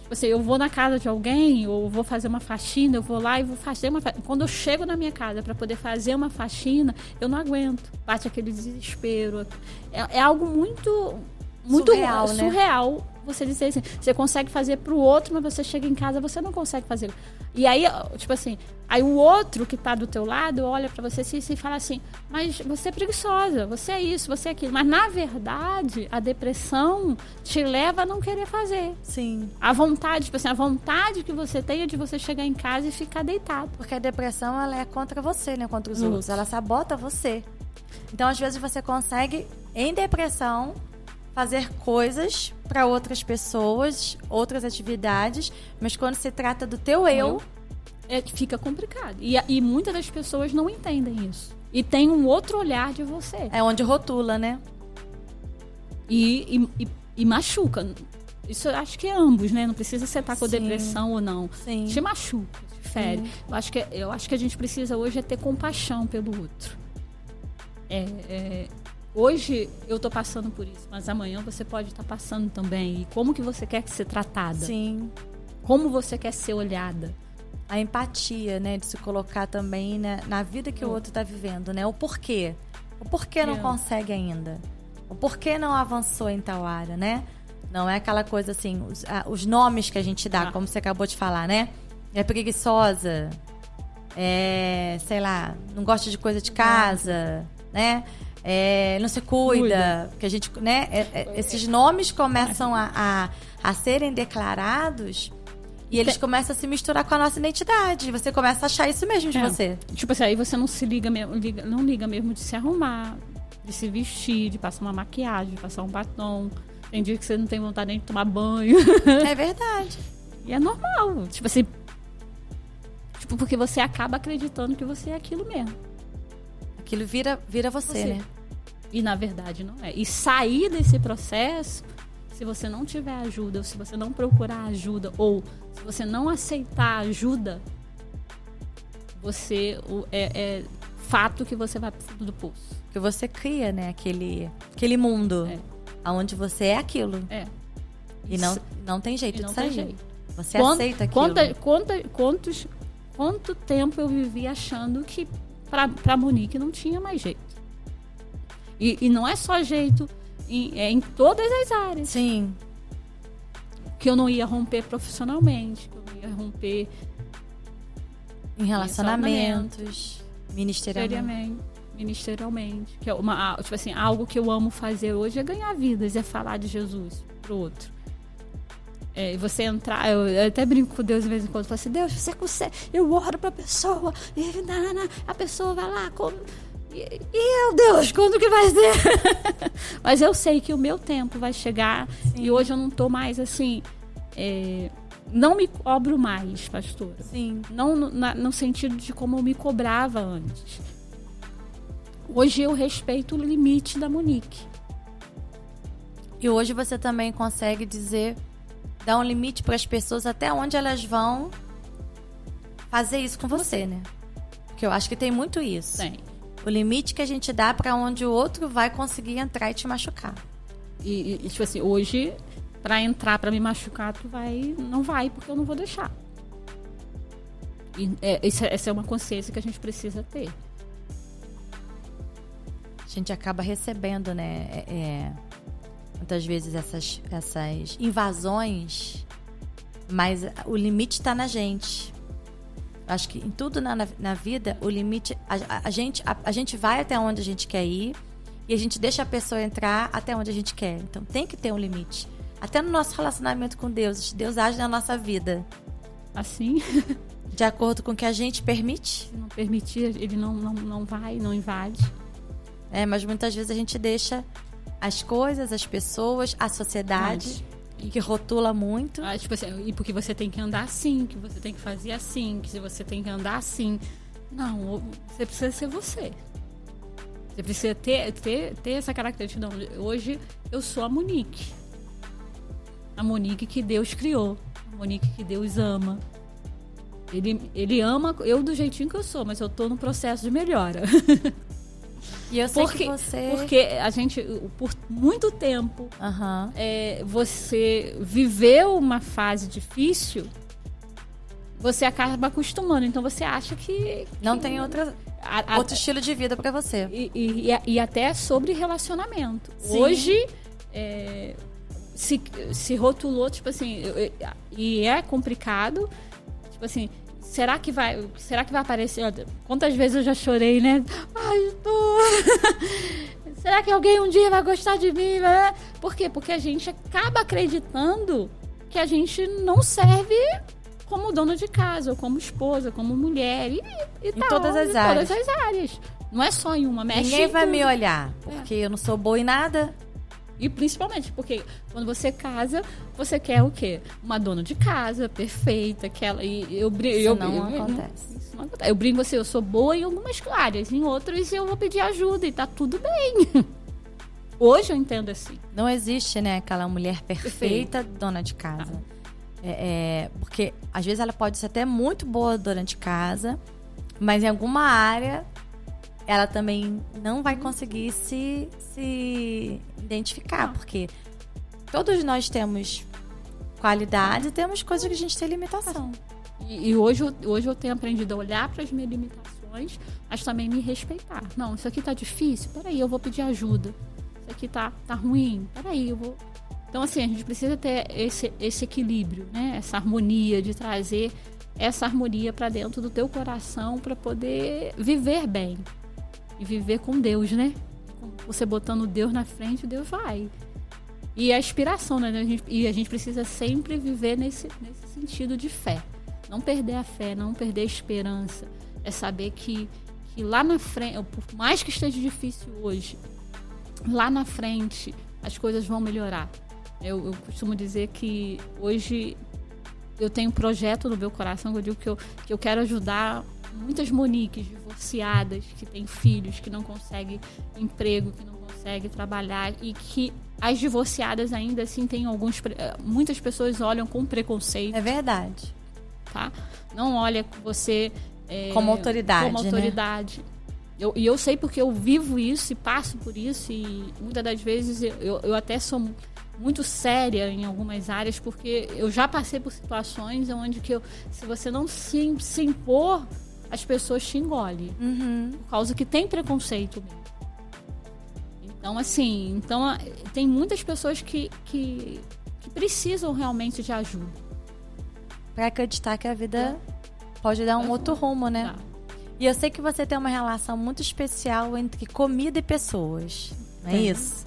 tipo assim, eu vou na casa de alguém, ou vou fazer uma faxina, eu vou lá e vou fazer uma faxina. Quando eu chego na minha casa para poder fazer uma faxina, eu não aguento. Bate aquele desespero. É algo muito surreal, né? Surreal. Você dizer assim, você consegue fazer pro outro, mas você chega em casa, você não consegue fazer. E aí, tipo assim, aí o outro que tá do teu lado olha pra você e fala assim, mas você é preguiçosa, você é isso, você é aquilo. Mas, na verdade, a depressão te leva a não querer fazer. Sim. A vontade, tipo assim, a vontade que você tem é de você chegar em casa e ficar deitado. Porque a depressão, ela é contra você, né? Contra os outros. Ela sabota você. Então, às vezes, você consegue, em depressão, fazer coisas para outras pessoas, outras atividades, mas quando se trata do teu eu... fica complicado. E muitas das pessoas não entendem isso. E tem um outro olhar de você. É onde rotula, né? E machuca. Isso eu acho que é ambos, né? Não precisa você estar com Sim. depressão ou não. Sim. Te machuca, te fere. Eu acho que a gente precisa hoje é ter compaixão pelo outro. Hoje eu tô passando por isso, mas amanhã você pode estar passando também. E como que você quer ser tratada? Sim. Como você quer ser olhada? A empatia, né? De se colocar também, né, na vida que o outro está vivendo, né? O porquê. O porquê não consegue ainda. O porquê não avançou em tal área, né? Não é aquela coisa assim, os nomes que a gente dá, como você acabou de falar, né? É preguiçosa, sei lá, não gosta de coisa de casa, né? Não se cuida. Porque a gente, né? Esses nomes começam a serem declarados... E eles começam a se misturar com a nossa identidade. Você começa a achar isso mesmo de você. Tipo assim, aí você não se liga mesmo, não liga mesmo de se arrumar, de se vestir, de passar uma maquiagem, de passar um batom. Tem dia que você não tem vontade nem de tomar banho. É verdade. E é normal. Tipo assim, porque você acaba acreditando que você é aquilo mesmo. Aquilo vira você, né? E na verdade não é. E sair desse processo... Se você não tiver ajuda, ou se você não procurar ajuda, ou se você não aceitar ajuda, é fato que você vai pro fundo do poço. Que você cria, né, aquele mundo onde você é aquilo. E não tem jeito de sair. Jeito. Você aceita aquilo. Quanto tempo eu vivi achando que pra Monique não tinha mais jeito. E não é só jeito... em todas as áreas. Sim. Que eu não ia romper profissionalmente, que eu não ia romper em relacionamentos, ministerialmente. Que é tipo assim, algo que eu amo fazer hoje é ganhar vidas, é falar de Jesus pro outro. Você entrar, eu até brinco com Deus de vez em quando, falo assim, Deus, você consegue, eu oro pra pessoa, e a pessoa vai lá, meu Deus, quando que vai ser? Mas eu sei que o meu tempo vai chegar. Sim. E hoje eu não tô mais assim, não me cobro mais, pastora. Sim. Não no sentido de como eu me cobrava antes. Hoje eu respeito o limite da Monique. E hoje você também consegue dar um limite para as pessoas até onde elas vão fazer isso com você, né? Porque eu acho que tem muito isso. Tem. O limite que a gente dá para onde o outro vai conseguir entrar e te machucar. E tipo assim, hoje, para entrar, para me machucar, não vai, porque eu não vou deixar. E essa é uma consciência que a gente precisa ter. A gente acaba recebendo, né? Muitas vezes essas invasões, mas o limite está na gente. Acho que em tudo na vida, o limite... A gente vai até onde a gente quer ir e a gente deixa a pessoa entrar até onde a gente quer. Então, tem que ter um limite. Até no nosso relacionamento com Deus. Deus age na nossa vida. Assim? De acordo com o que a gente permite. Se não permitir, ele não vai, não invade. Mas muitas vezes a gente deixa as coisas, as pessoas, a sociedade... que rotula muito. Tipo assim, e porque você tem que andar assim, que você tem que fazer assim, que você tem que andar assim. Não, você precisa ser você. Você precisa ter essa característica. Não, hoje eu sou a Monique. A Monique que Deus criou. A Monique que Deus ama. Ele ama eu do jeitinho que eu sou, mas eu tô no processo de melhora. E eu sei que você... Porque a gente, por muito tempo, você viveu uma fase difícil, você acaba acostumando. Então você acha que não tem outro estilo de vida pra você. E até sobre relacionamento. Sim. Hoje, se rotulou, tipo assim, e é complicado, tipo assim... Será que vai aparecer? Quantas vezes eu já chorei, né? Ai, será que alguém um dia vai gostar de mim? Por quê? Porque a gente acaba acreditando que a gente não serve como dona de casa, ou como esposa, como mulher. Em todas as áreas. Todas as áreas. Não é só em uma. Ninguém vai me olhar, porque eu não sou boa em nada. E principalmente porque quando você casa, você quer o quê? Uma dona de casa perfeita, aquela. Isso não acontece. Isso não acontece. Eu brinco assim, eu sou boa em algumas áreas, em outras eu vou pedir ajuda e tá tudo bem. Hoje eu entendo assim. Não existe, né, aquela mulher perfeita dona de casa. Porque às vezes ela pode ser até muito boa dona de casa, mas em alguma área ela também não vai conseguir se identificar, porque todos nós temos qualidade e temos coisas que a gente tem limitação. E hoje eu tenho aprendido a olhar para as minhas limitações, mas também me respeitar. Não, isso aqui tá difícil, peraí, eu vou pedir ajuda. Isso aqui tá ruim, peraí, eu vou... Então, assim, a gente precisa ter esse equilíbrio, né? Essa harmonia, de trazer essa harmonia para dentro do teu coração para poder viver bem. E viver com Deus, né? Você botando Deus na frente, Deus vai. E a inspiração, né? A gente precisa sempre viver nesse sentido de fé. Não perder a fé, não perder a esperança. É saber que lá na frente, por mais que esteja difícil hoje, lá na frente as coisas vão melhorar. Eu costumo dizer que hoje eu tenho um projeto no meu coração, que eu digo que eu quero ajudar muitas Moniques divorciadas, que têm filhos, que não conseguem emprego, que não conseguem trabalhar, e que as divorciadas ainda assim têm muitas pessoas olham com preconceito. É verdade. Tá? Não olha você como autoridade. Como autoridade. Né? Eu sei porque eu vivo isso e passo por isso, e muitas das vezes eu até sou muito séria em algumas áreas, porque eu já passei por situações onde se você não se impor, as pessoas te engolem. Por causa que tem preconceito mesmo. Então, assim, tem muitas pessoas que precisam realmente de ajuda. Pra acreditar que a vida pode dar um outro rumo, né? E eu sei que você tem uma relação muito especial entre comida e pessoas. Não é isso?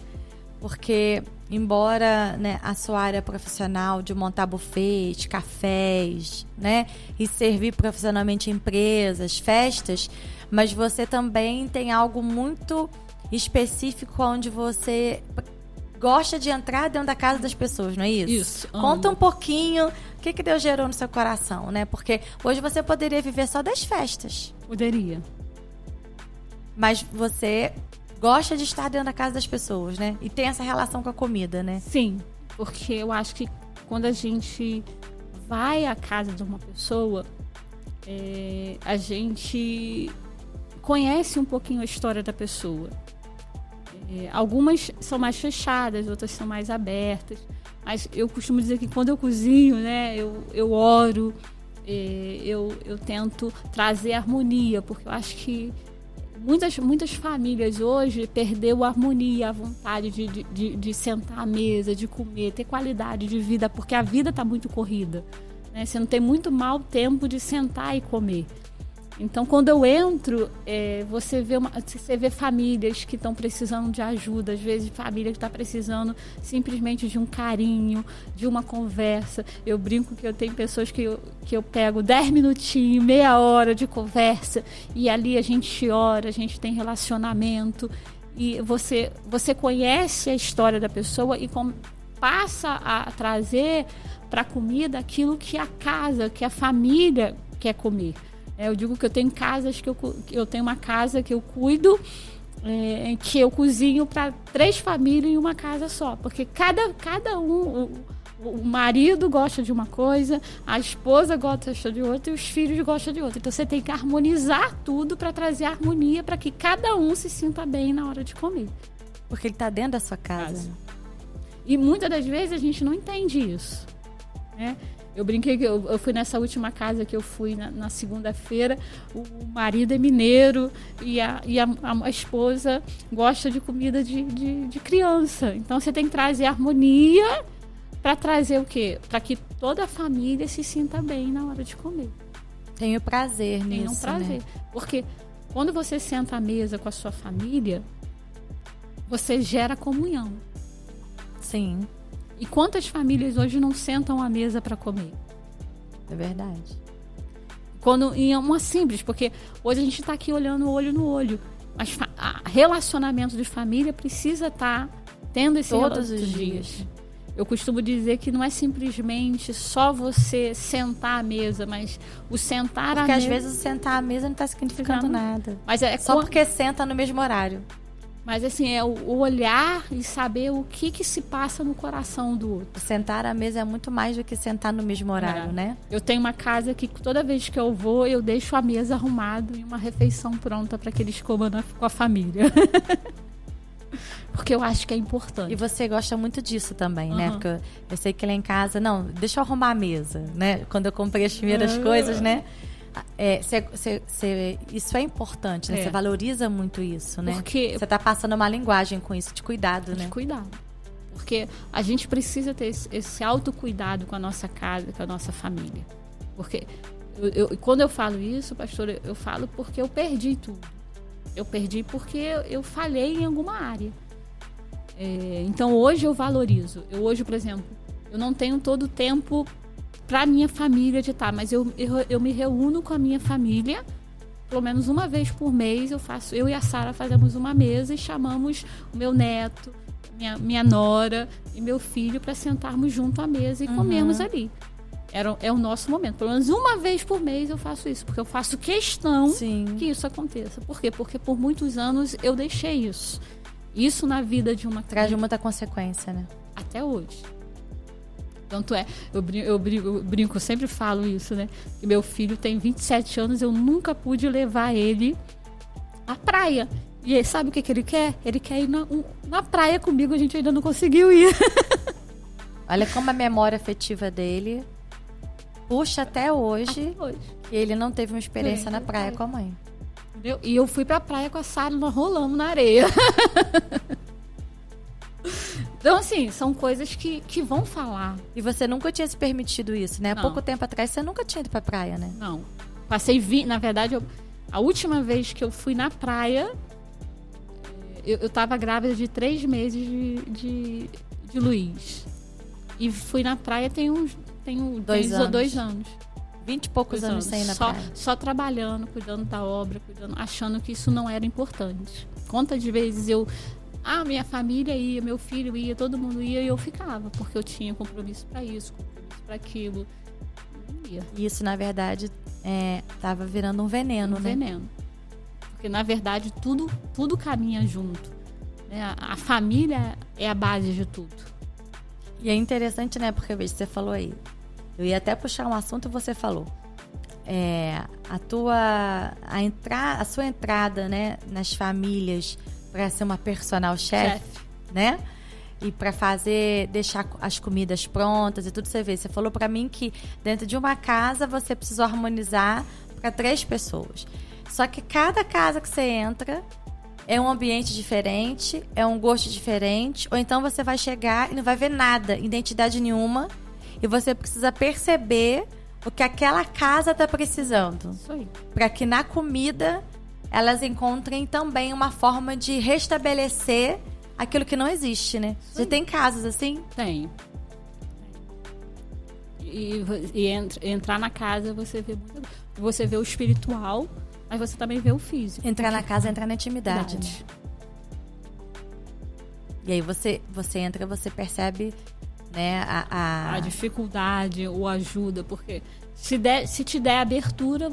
Porque, embora, né, a sua área profissional de montar buffets, cafés, né, e servir profissionalmente empresas, festas, mas você também tem algo muito específico onde você gosta de entrar dentro da casa das pessoas, não é isso? Isso. Conta um pouquinho o que Deus gerou no seu coração, né? Porque hoje você poderia viver só das festas. Poderia. Mas você gosta de estar dentro da casa das pessoas, né? E tem essa relação com a comida, né? Sim, porque eu acho que quando a gente vai à casa de uma pessoa, a gente conhece um pouquinho a história da pessoa. Algumas são mais fechadas, outras são mais abertas. Mas eu costumo dizer que quando eu cozinho, né, eu oro, eu tento trazer harmonia, porque eu acho que muitas famílias hoje perdeu a harmonia, a vontade de sentar à mesa, de comer, ter qualidade de vida, porque a vida está muito corrida, né? Você não tem muito mal tempo de sentar e comer. Então, quando eu entro, você vê famílias que estão precisando de ajuda, às vezes família que está precisando simplesmente de um carinho, de uma conversa. Eu brinco que eu tenho pessoas que eu pego 10 minutinhos, meia hora de conversa, e ali a gente ora, a gente tem relacionamento, e você conhece a história da pessoa e passa a trazer para a comida aquilo que a casa, que a família quer comer. Eu digo que eu tenho casas eu tenho uma casa que eu cuido, que eu cozinho para 3 famílias em uma casa só, porque cada um, o marido gosta de uma coisa, a esposa gosta de outra e os filhos gostam de outra. Então você tem que harmonizar tudo para trazer harmonia, para que cada um se sinta bem na hora de comer. Porque ele está dentro da sua casa. E muitas das vezes a gente não entende isso, né? Eu brinquei que eu fui nessa última casa que eu fui na segunda-feira, o marido é mineiro e a esposa gosta de comida de criança. Então você tem que trazer harmonia para trazer o quê? Para que toda a família se sinta bem na hora de comer. Tenho prazer nisso, Tenho prazer. Né? Porque quando você senta à mesa com a sua família, você gera comunhão. Sim. E quantas famílias hoje não sentam à mesa para comer? É verdade. Em uma simples, porque hoje a gente está aqui olhando olho no olho. Mas relacionamento de família precisa estar tendo esse Todos os dias. Eu costumo dizer que não é simplesmente só você sentar à mesa, mas o sentar à mesa... Porque às vezes o sentar à mesa não está significando nada. Mas é só porque senta no mesmo horário. Mas assim, é o olhar e saber o que se passa no coração do outro. Sentar à mesa é muito mais do que sentar no mesmo horário, né? Eu tenho uma casa que toda vez que eu vou, eu deixo a mesa arrumada e uma refeição pronta para que eles comam com a família. Porque eu acho que é importante. E você gosta muito disso também, né? Porque eu sei que lá em casa... Não, deixa eu arrumar a mesa, né? Quando eu comprei as primeiras coisas, né? Isso é importante, né? Você valoriza muito isso, né? Porque você tá passando uma linguagem com isso, de cuidado, né? De cuidado. Porque a gente precisa ter esse autocuidado com a nossa casa, com a nossa família. Porque quando eu falo isso, pastor, eu falo porque eu perdi tudo. Eu perdi porque eu falhei em alguma área. Então hoje eu valorizo. Hoje, por exemplo, eu não tenho todo o tempo para minha família de estar, mas eu me reúno com a minha família, pelo menos uma vez por mês eu e a Sara fazemos uma mesa e chamamos o meu neto, minha nora e meu filho para sentarmos junto à mesa e comermos ali. É o nosso momento. Pelo menos uma vez por mês eu faço isso, porque eu faço questão que isso aconteça. Por quê? Porque por muitos anos eu deixei isso. Isso na vida de uma criança. Traz muita consequência, né? Até hoje. Tanto eu brinco, eu sempre falo isso, né? Que meu filho tem 27 anos, eu nunca pude levar ele à praia. E ele, sabe o que ele quer? Ele quer ir na praia comigo, a gente ainda não conseguiu ir. Olha como a memória afetiva dele puxa até hoje. Que ele não teve uma experiência na praia com a mãe. Entendeu? E eu fui pra praia com a Sara, nós rolamos na areia. Então, assim, são coisas que vão falar. E você nunca tinha se permitido isso, né? Há Não. pouco tempo atrás você nunca tinha ido pra praia, né? Não. Na verdade, a última vez que eu fui na praia, eu tava grávida de 3 meses de Luiz. E fui na praia tenho 2 anos. 20 e poucos anos sem ir na praia. Só trabalhando, cuidando da obra, achando que isso não era importante. Quantas vezes minha família ia, meu filho ia, todo mundo ia e eu ficava, porque eu tinha compromisso para isso, compromisso para aquilo. Não ia. E isso, na verdade, tava virando um veneno, né? Veneno. Porque, na verdade, tudo caminha junto. Né? A família é a base de tudo. E é interessante, né? Porque, veja, você falou aí. Eu ia até puxar um assunto e você falou. A sua entrada, né, nas famílias para ser uma personal chef, né? E para deixar as comidas prontas e tudo, você falou para mim que dentro de uma casa você precisou harmonizar para 3 pessoas. Só que cada casa que você entra é um ambiente diferente, é um gosto diferente, ou então você vai chegar e não vai ver nada, identidade nenhuma, e você precisa perceber o que aquela casa está precisando. Isso aí. Para que na comida elas encontrem também uma forma de restabelecer aquilo que não existe, né? Você tem casos assim? Tem. E entrar na casa, você vê o espiritual, mas você também vê o físico. Entrar na casa, entrar na intimidade. Né? E aí você entra, você percebe, né, a dificuldade ou ajuda, porque se te der abertura,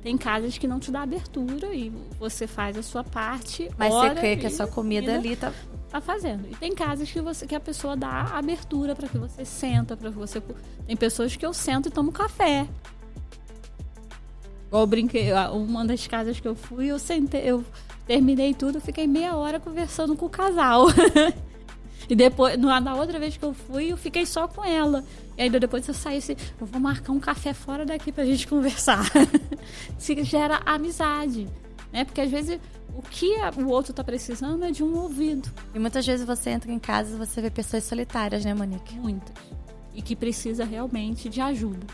tem casas que não te dá abertura e você faz a sua parte. Mas você crê que a sua comida ali tá fazendo. E tem casas que a pessoa dá abertura para que você senta, para você. Tem pessoas que eu sento e tomo café. Igual eu brinquei, uma das casas que eu fui, eu terminei tudo, fiquei meia hora conversando com o casal. E depois, na outra vez que eu fui, eu fiquei só com ela. E ainda depois eu saí assim, eu vou marcar um café fora daqui pra gente conversar. Se gera amizade, né? Porque às vezes o que o outro tá precisando é de um ouvido. E muitas vezes você entra em casa e você vê pessoas solitárias, né, Monique? Muitas. E que precisa realmente de ajuda.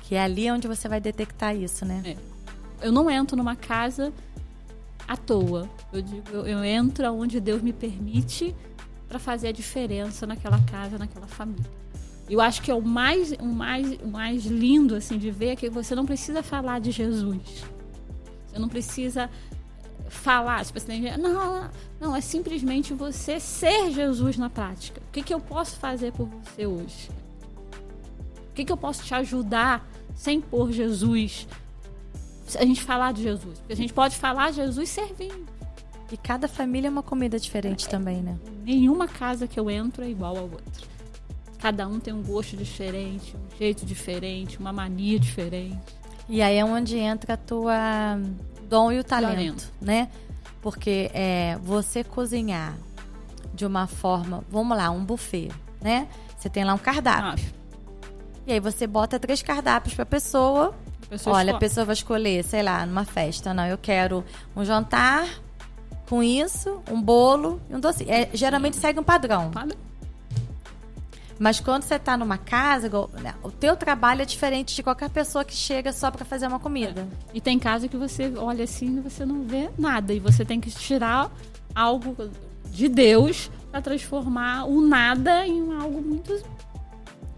Que é ali onde você vai detectar isso, né? Eu não entro numa casa à toa. Eu entro onde Deus me permite para fazer a diferença naquela casa, naquela família. Eu acho que é o mais lindo assim de ver é que você não precisa falar de Jesus. Você não precisa falar. Tipo assim, não, é simplesmente você ser Jesus na prática. O que eu posso fazer por você hoje? O que eu posso te ajudar sem pôr Jesus? A gente falar de Jesus. Porque a gente pode falar de Jesus servindo. E cada família é uma comida diferente também, né? Nenhuma casa que eu entro é igual a outra. Cada um tem um gosto diferente, um jeito diferente, uma mania diferente. E aí é onde entra a tua dom e o talento, né? Porque você cozinhar de uma forma... Vamos lá, um buffet, né? Você tem lá um cardápio. E aí você bota 3 cardápios pra pessoa. Olha, a pessoa vai escolher, sei lá, numa festa. Não, eu quero um jantar com isso, um bolo e um doce. Geralmente segue um padrão. Mas quando você tá numa casa, o teu trabalho é diferente de qualquer pessoa que chega só pra fazer uma comida. E tem casa que você olha assim e você não vê nada. E você tem que tirar algo de Deus pra transformar o nada em algo muito...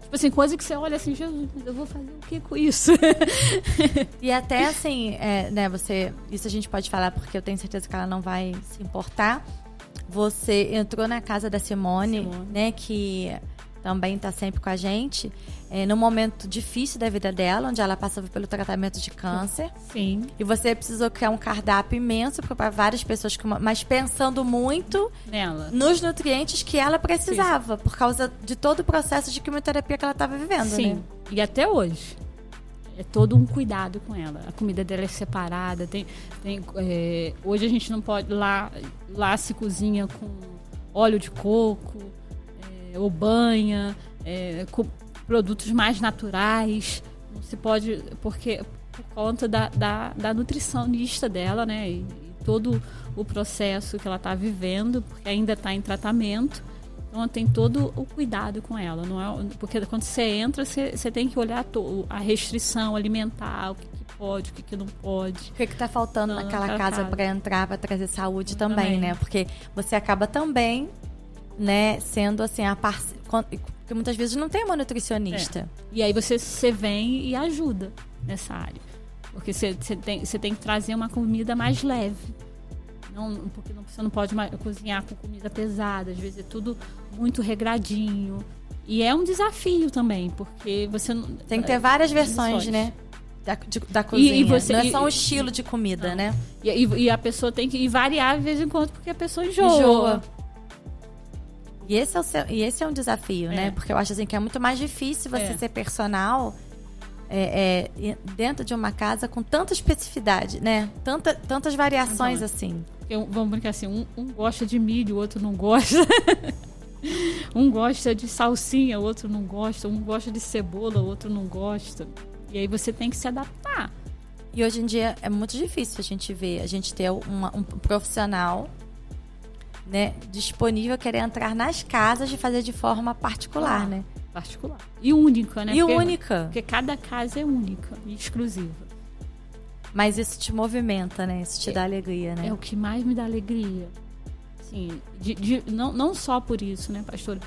Tipo assim, coisa que você olha assim, Jesus, mas eu vou fazer o que com isso? E até assim, né, isso a gente pode falar porque eu tenho certeza que ela não vai se importar. Você entrou na casa da Simone. Né, que também está sempre com a gente, num momento difícil da vida dela, onde ela passava pelo tratamento de câncer. Sim. E você precisou criar um cardápio imenso para várias pessoas, mas pensando muito nela, nos nutrientes que ela precisava, por causa de todo o processo de quimioterapia que ela estava vivendo. Sim. Né? E até hoje. É todo um cuidado com ela. A comida dela é separada. Hoje a gente não pode... Lá se cozinha com óleo de coco, ou banha, com produtos mais naturais. Não se pode... Porque por conta da nutricionista dela, né? E todo o processo que ela está vivendo, porque ainda está em tratamento. Então, tem todo o cuidado com ela. Não é, porque quando você entra, você tem que olhar a restrição alimentar, o que pode, o que não pode. O que está faltando naquela casa para entrar, para trazer saúde também, né? Porque você acaba também, né, sendo assim, porque muitas vezes não tem uma nutricionista. E aí você vem e ajuda nessa área. Porque você tem que trazer uma comida mais leve. Porque você não pode cozinhar com comida pesada, às vezes é tudo muito regradinho. E é um desafio também, porque você não... Tem que ter várias versões, né? Da cozinha. Não é só um estilo de comida, né? E a pessoa tem que ir variar de vez em quando, porque a pessoa enjoa. E esse é um desafio, né? Porque eu acho assim, que é muito mais difícil você ser personal dentro de uma casa com tanta especificidade, né? Tantas variações assim. Vamos brincar assim, um gosta de milho, o outro não gosta. Um gosta de salsinha, o outro não gosta. Um gosta de cebola, o outro não gosta. E aí você tem que se adaptar. E hoje em dia é muito difícil a gente ter um profissional, né, disponível, querer entrar nas casas e fazer de forma particular, né? Particular. E única, né? Porque cada casa é única e exclusiva. Mas isso te movimenta, né? Isso te dá alegria, né? É o que mais me dá alegria. Assim, não só por isso, né, pastora?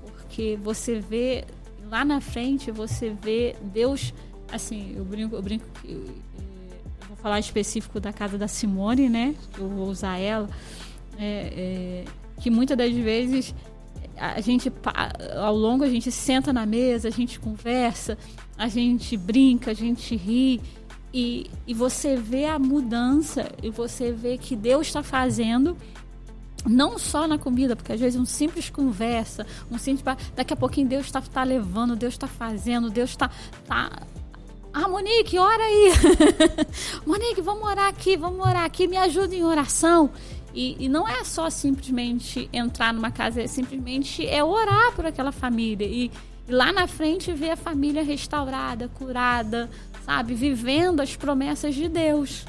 Porque você vê, lá na frente, você vê Deus... Assim, eu brinco que... Eu vou falar específico da casa da Simone, né? Eu vou usar ela. Que muitas das vezes a gente, ao longo, a gente senta na mesa, a gente conversa, a gente brinca, a gente ri. E você vê a mudança, e você vê que Deus está fazendo, não só na comida, porque às vezes um simples conversa, daqui a pouquinho Deus está levando, Deus está fazendo, Deus está... Monique, ora aí. Monique, vamos orar aqui, me ajuda em oração. E não é só simplesmente entrar numa casa, simplesmente orar por aquela família. E lá na frente ver a família restaurada, curada, sabe? Vivendo as promessas de Deus,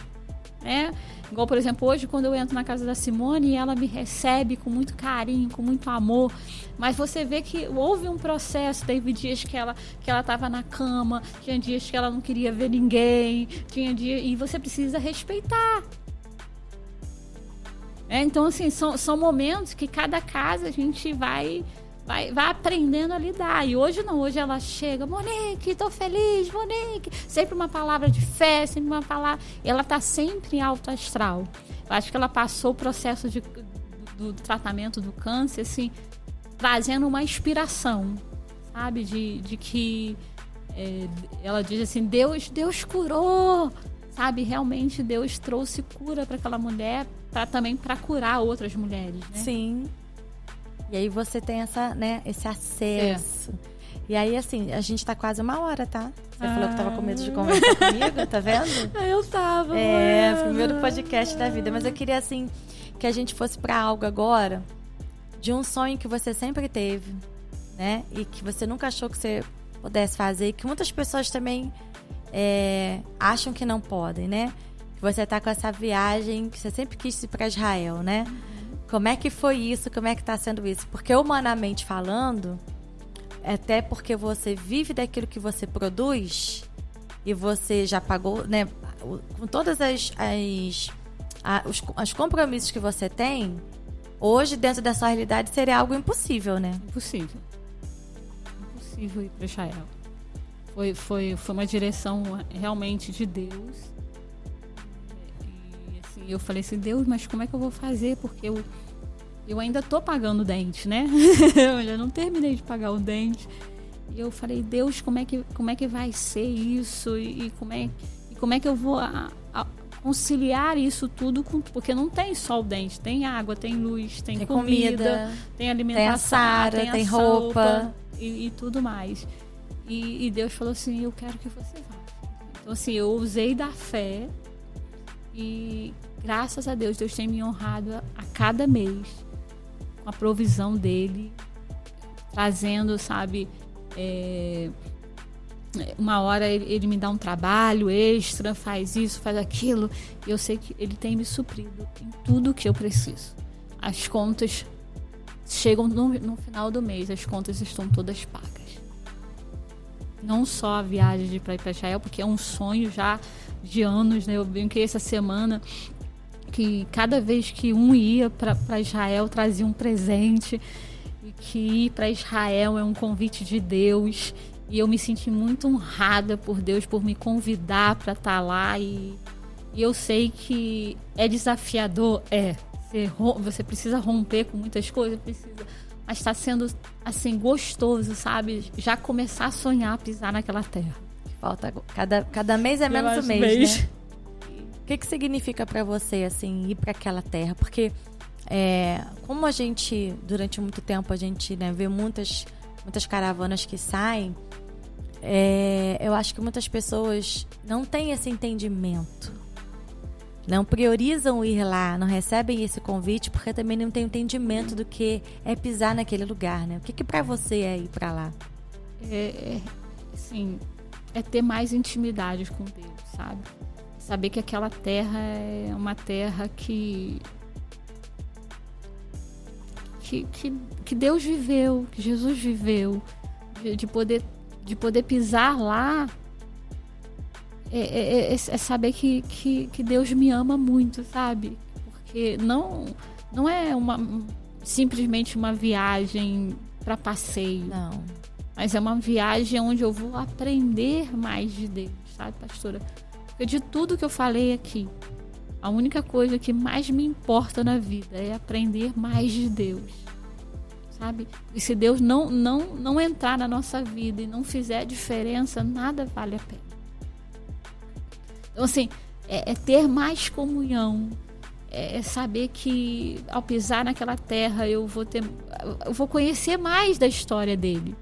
né? Igual, por exemplo, hoje, quando eu entro na casa da Simone, ela me recebe com muito carinho, com muito amor. Mas você vê que houve um processo. Teve dias que ela estava na cama, tinha dias que ela não queria ver ninguém, e você precisa respeitar. Então, assim, são momentos que cada casa a gente vai aprendendo a lidar. E hoje não, hoje ela chega, Monique, tô feliz, Monique. Sempre uma palavra de fé, sempre uma palavra... Ela tá sempre em alto astral. acho que ela passou o processo do tratamento do câncer, assim, trazendo uma inspiração, sabe? De que ela diz assim, Deus curou, sabe? Realmente Deus trouxe cura para aquela mulher, também para curar outras mulheres, né? Sim. E aí você tem esse acesso. E aí, assim, a gente tá quase 1 hora, tá? Você falou que tava com medo de conversar comigo, tá vendo? Eu tava. Primeiro podcast da vida. Mas eu queria, assim, que a gente fosse pra algo agora de um sonho que você sempre teve, né? E que você nunca achou que você pudesse fazer. E que muitas pessoas também acham que não podem, né? Que você tá com essa viagem que você sempre quis ir pra Israel, né? Como é que foi isso? Como é que tá sendo isso? Porque humanamente falando, até porque você vive daquilo que você produz e você já pagou, né? Com todas os compromissos que você tem, hoje, dentro da sua realidade, seria algo impossível, né? Impossível ir para Israel. Foi uma direção realmente de Deus. E assim, eu falei assim, Deus, mas como é que eu vou fazer? Porque eu ainda tô pagando o dente, né? Eu já não terminei de pagar o dente. E eu falei, Deus, como é que vai ser isso? E como é que eu vou conciliar isso tudo porque não tem só o dente, tem água, tem luz, tem comida, tem alimentação, tem a Sara, tem roupa e tudo mais. E Deus falou assim, eu quero que você vá. Então assim, eu usei da fé e graças a Deus tem me honrado a cada mês com a provisão dele, trazendo, sabe, uma hora ele me dá um trabalho extra, faz isso, faz aquilo, e eu sei que ele tem me suprido em tudo que eu preciso. As contas chegam no final do mês, as contas estão todas pagas. Não só a viagem de ir para Israel, porque é um sonho já de anos, né? Eu brinquei essa semana que cada vez que um ia para Israel trazia um presente, e que ir para Israel é um convite de Deus. E eu me senti muito honrada por Deus, por me convidar para estar lá. E eu sei que é desafiador, você precisa romper com muitas coisas, mas está sendo assim gostoso, sabe? Já começar a sonhar, pisar naquela terra. Falta cada mês é menos um mês, né? O que significa para você, assim, ir para aquela terra? Porque como a gente, durante muito tempo, a gente, né, vê muitas caravanas que saem, eu acho que muitas pessoas não têm esse entendimento, não priorizam ir lá, não recebem esse convite porque também não tem entendimento do que é pisar naquele lugar, né? O que para você é ir para lá? Assim, é ter mais intimidade com Deus, sabe? Saber que aquela terra é uma terra que Deus viveu, que Jesus viveu, de poder pisar lá, é saber que Deus me ama muito, sabe? Porque não é simplesmente uma viagem para passeio. Não. Mas é uma viagem onde eu vou aprender mais de Deus, sabe, pastora? Porque de tudo que eu falei aqui, a única coisa que mais me importa na vida é aprender mais de Deus, sabe? E se Deus não entrar na nossa vida e não fizer diferença, nada vale a pena. Então, assim, é ter mais comunhão, é saber que ao pisar naquela terra eu vou conhecer mais da história dele.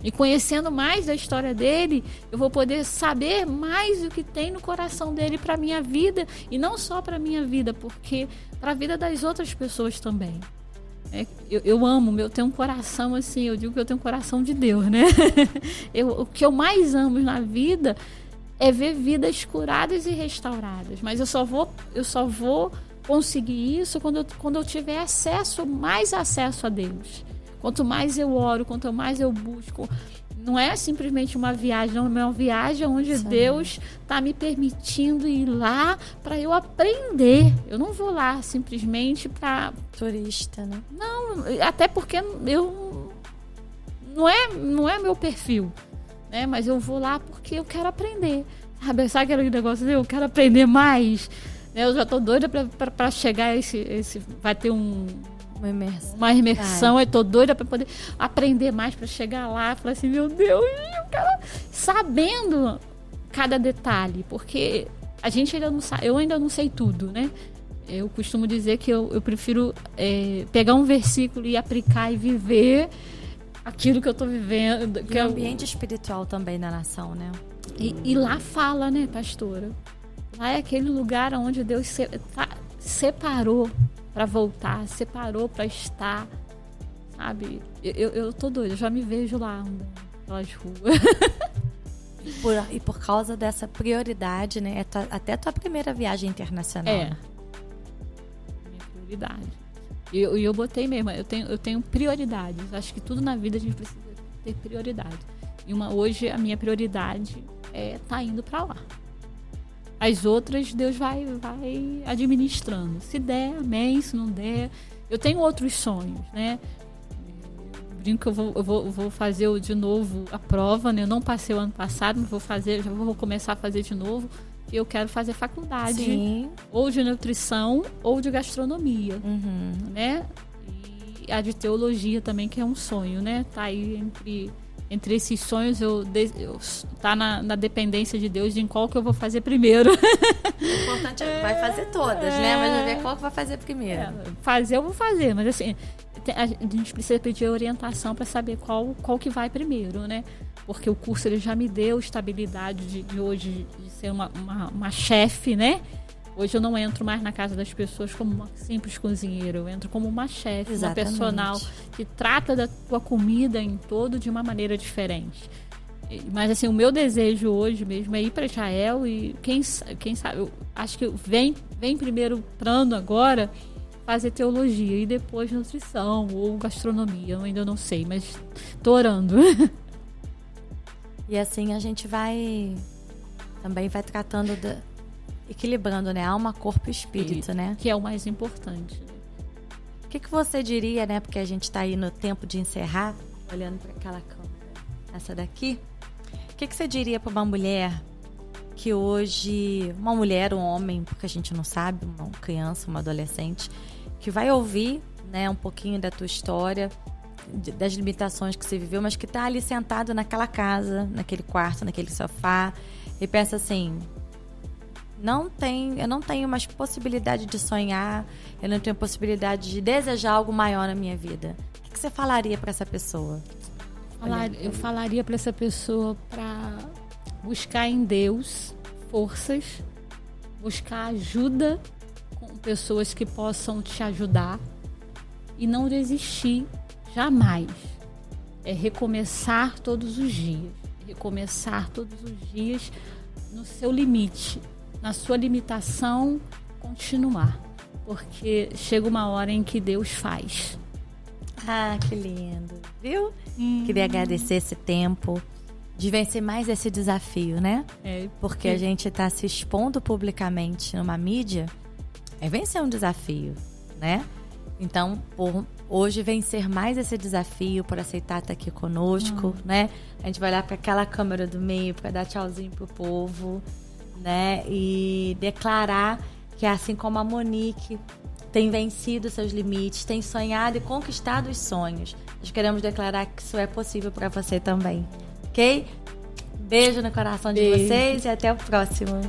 E conhecendo mais da história dele, eu vou poder saber mais o que tem no coração dele para minha vida. E não só para minha vida, porque para a vida das outras pessoas também. Eu amo, eu tenho um coração assim, eu digo que eu tenho um coração de Deus, né? O que eu mais amo na vida é ver vidas curadas e restauradas. Mas eu só vou conseguir isso quando eu tiver mais acesso a Deus. Quanto mais eu oro, quanto mais eu busco, não é simplesmente uma viagem, não é uma viagem onde Sim. Deus está me permitindo ir lá para eu aprender. Eu não vou lá simplesmente para turista, né? Não, até porque não é meu perfil, né? Mas eu vou lá porque eu quero aprender. Sabe aquele negócio de eu quero aprender mais? Eu já tô doida pra chegar vai ter uma imersão, eu tô doida pra poder aprender mais, pra chegar lá, falar assim, meu Deus, o cara sabendo cada detalhe, porque a gente ainda não sabe, eu ainda não sei tudo, né? Eu costumo dizer que eu prefiro pegar um versículo e aplicar e viver aquilo que eu tô vivendo. Que é o ambiente espiritual também da nação, né? E lá fala, né, pastora? Lá é aquele lugar onde Deus separou para voltar, separou para estar, sabe? Eu tô doida, eu já me vejo lá andando pelas ruas. E por causa dessa prioridade, né? Até a tua primeira viagem internacional. Minha prioridade. E eu botei mesmo, eu tenho prioridades. Acho que tudo na vida a gente precisa ter prioridade. E hoje a minha prioridade tá indo para lá. As outras, Deus vai administrando. Se der, amém. Se não der, eu tenho outros sonhos, né? Brinco que eu vou fazer de novo a prova, né? Eu não passei o ano passado, mas já vou começar a fazer de novo. E eu quero fazer faculdade. Sim. Ou de nutrição ou de gastronomia, né? E a de teologia também, que é um sonho, né? Tá aí entre esses sonhos, tá na dependência de Deus de em qual que eu vou fazer primeiro. O importante vai fazer todas, né? Mas vai ver qual que vai fazer primeiro. Fazer eu vou fazer, mas assim, a gente precisa pedir orientação para saber qual que vai primeiro, né? Porque o curso ele já me deu estabilidade de hoje de ser uma chefe, né? Hoje eu não entro mais na casa das pessoas como uma simples cozinheira, eu entro como uma chefe, uma personal que trata da tua comida em todo de uma maneira diferente. Mas assim, o meu desejo hoje mesmo é ir para Israel e quem sabe, eu acho que vem primeiro plano agora fazer teologia e depois nutrição ou gastronomia, eu ainda não sei, mas tô orando. E assim a gente também vai tratando equilibrando, né? Alma, corpo e espírito, né? Que é o mais importante. O que você diria, né? Porque a gente está aí no tempo de encerrar, olhando para aquela câmera, essa daqui. O que você diria para uma mulher que hoje, uma mulher, um homem, porque a gente não sabe, uma criança, uma adolescente, que vai ouvir, né, um pouquinho da tua história, das limitações que você viveu, mas que está ali sentado naquela casa, naquele quarto, naquele sofá, e pensa assim: eu não tenho mais possibilidade de sonhar, eu não tenho possibilidade de desejar algo maior na minha vida. O que você falaria para essa pessoa? Eu falaria para essa pessoa para buscar em Deus forças, buscar ajuda com pessoas que possam te ajudar e não desistir jamais. É recomeçar todos os dias. Recomeçar todos os dias no seu limite. Na sua limitação, continuar. Porque chega uma hora em que Deus faz. Ah, que lindo. Viu? Queria agradecer esse tempo de vencer mais esse desafio, né? Porque a gente está se expondo publicamente numa mídia, vencer um desafio, né? Então, por hoje vencer mais esse desafio, por aceitar estar aqui conosco, né? A gente vai olhar para aquela câmera do meio para dar tchauzinho pro povo, né? E declarar que assim como a Monique tem vencido seus limites, tem sonhado e conquistado os sonhos, nós queremos declarar que isso é possível para você também, ok? Beijo no coração de vocês e até o próximo.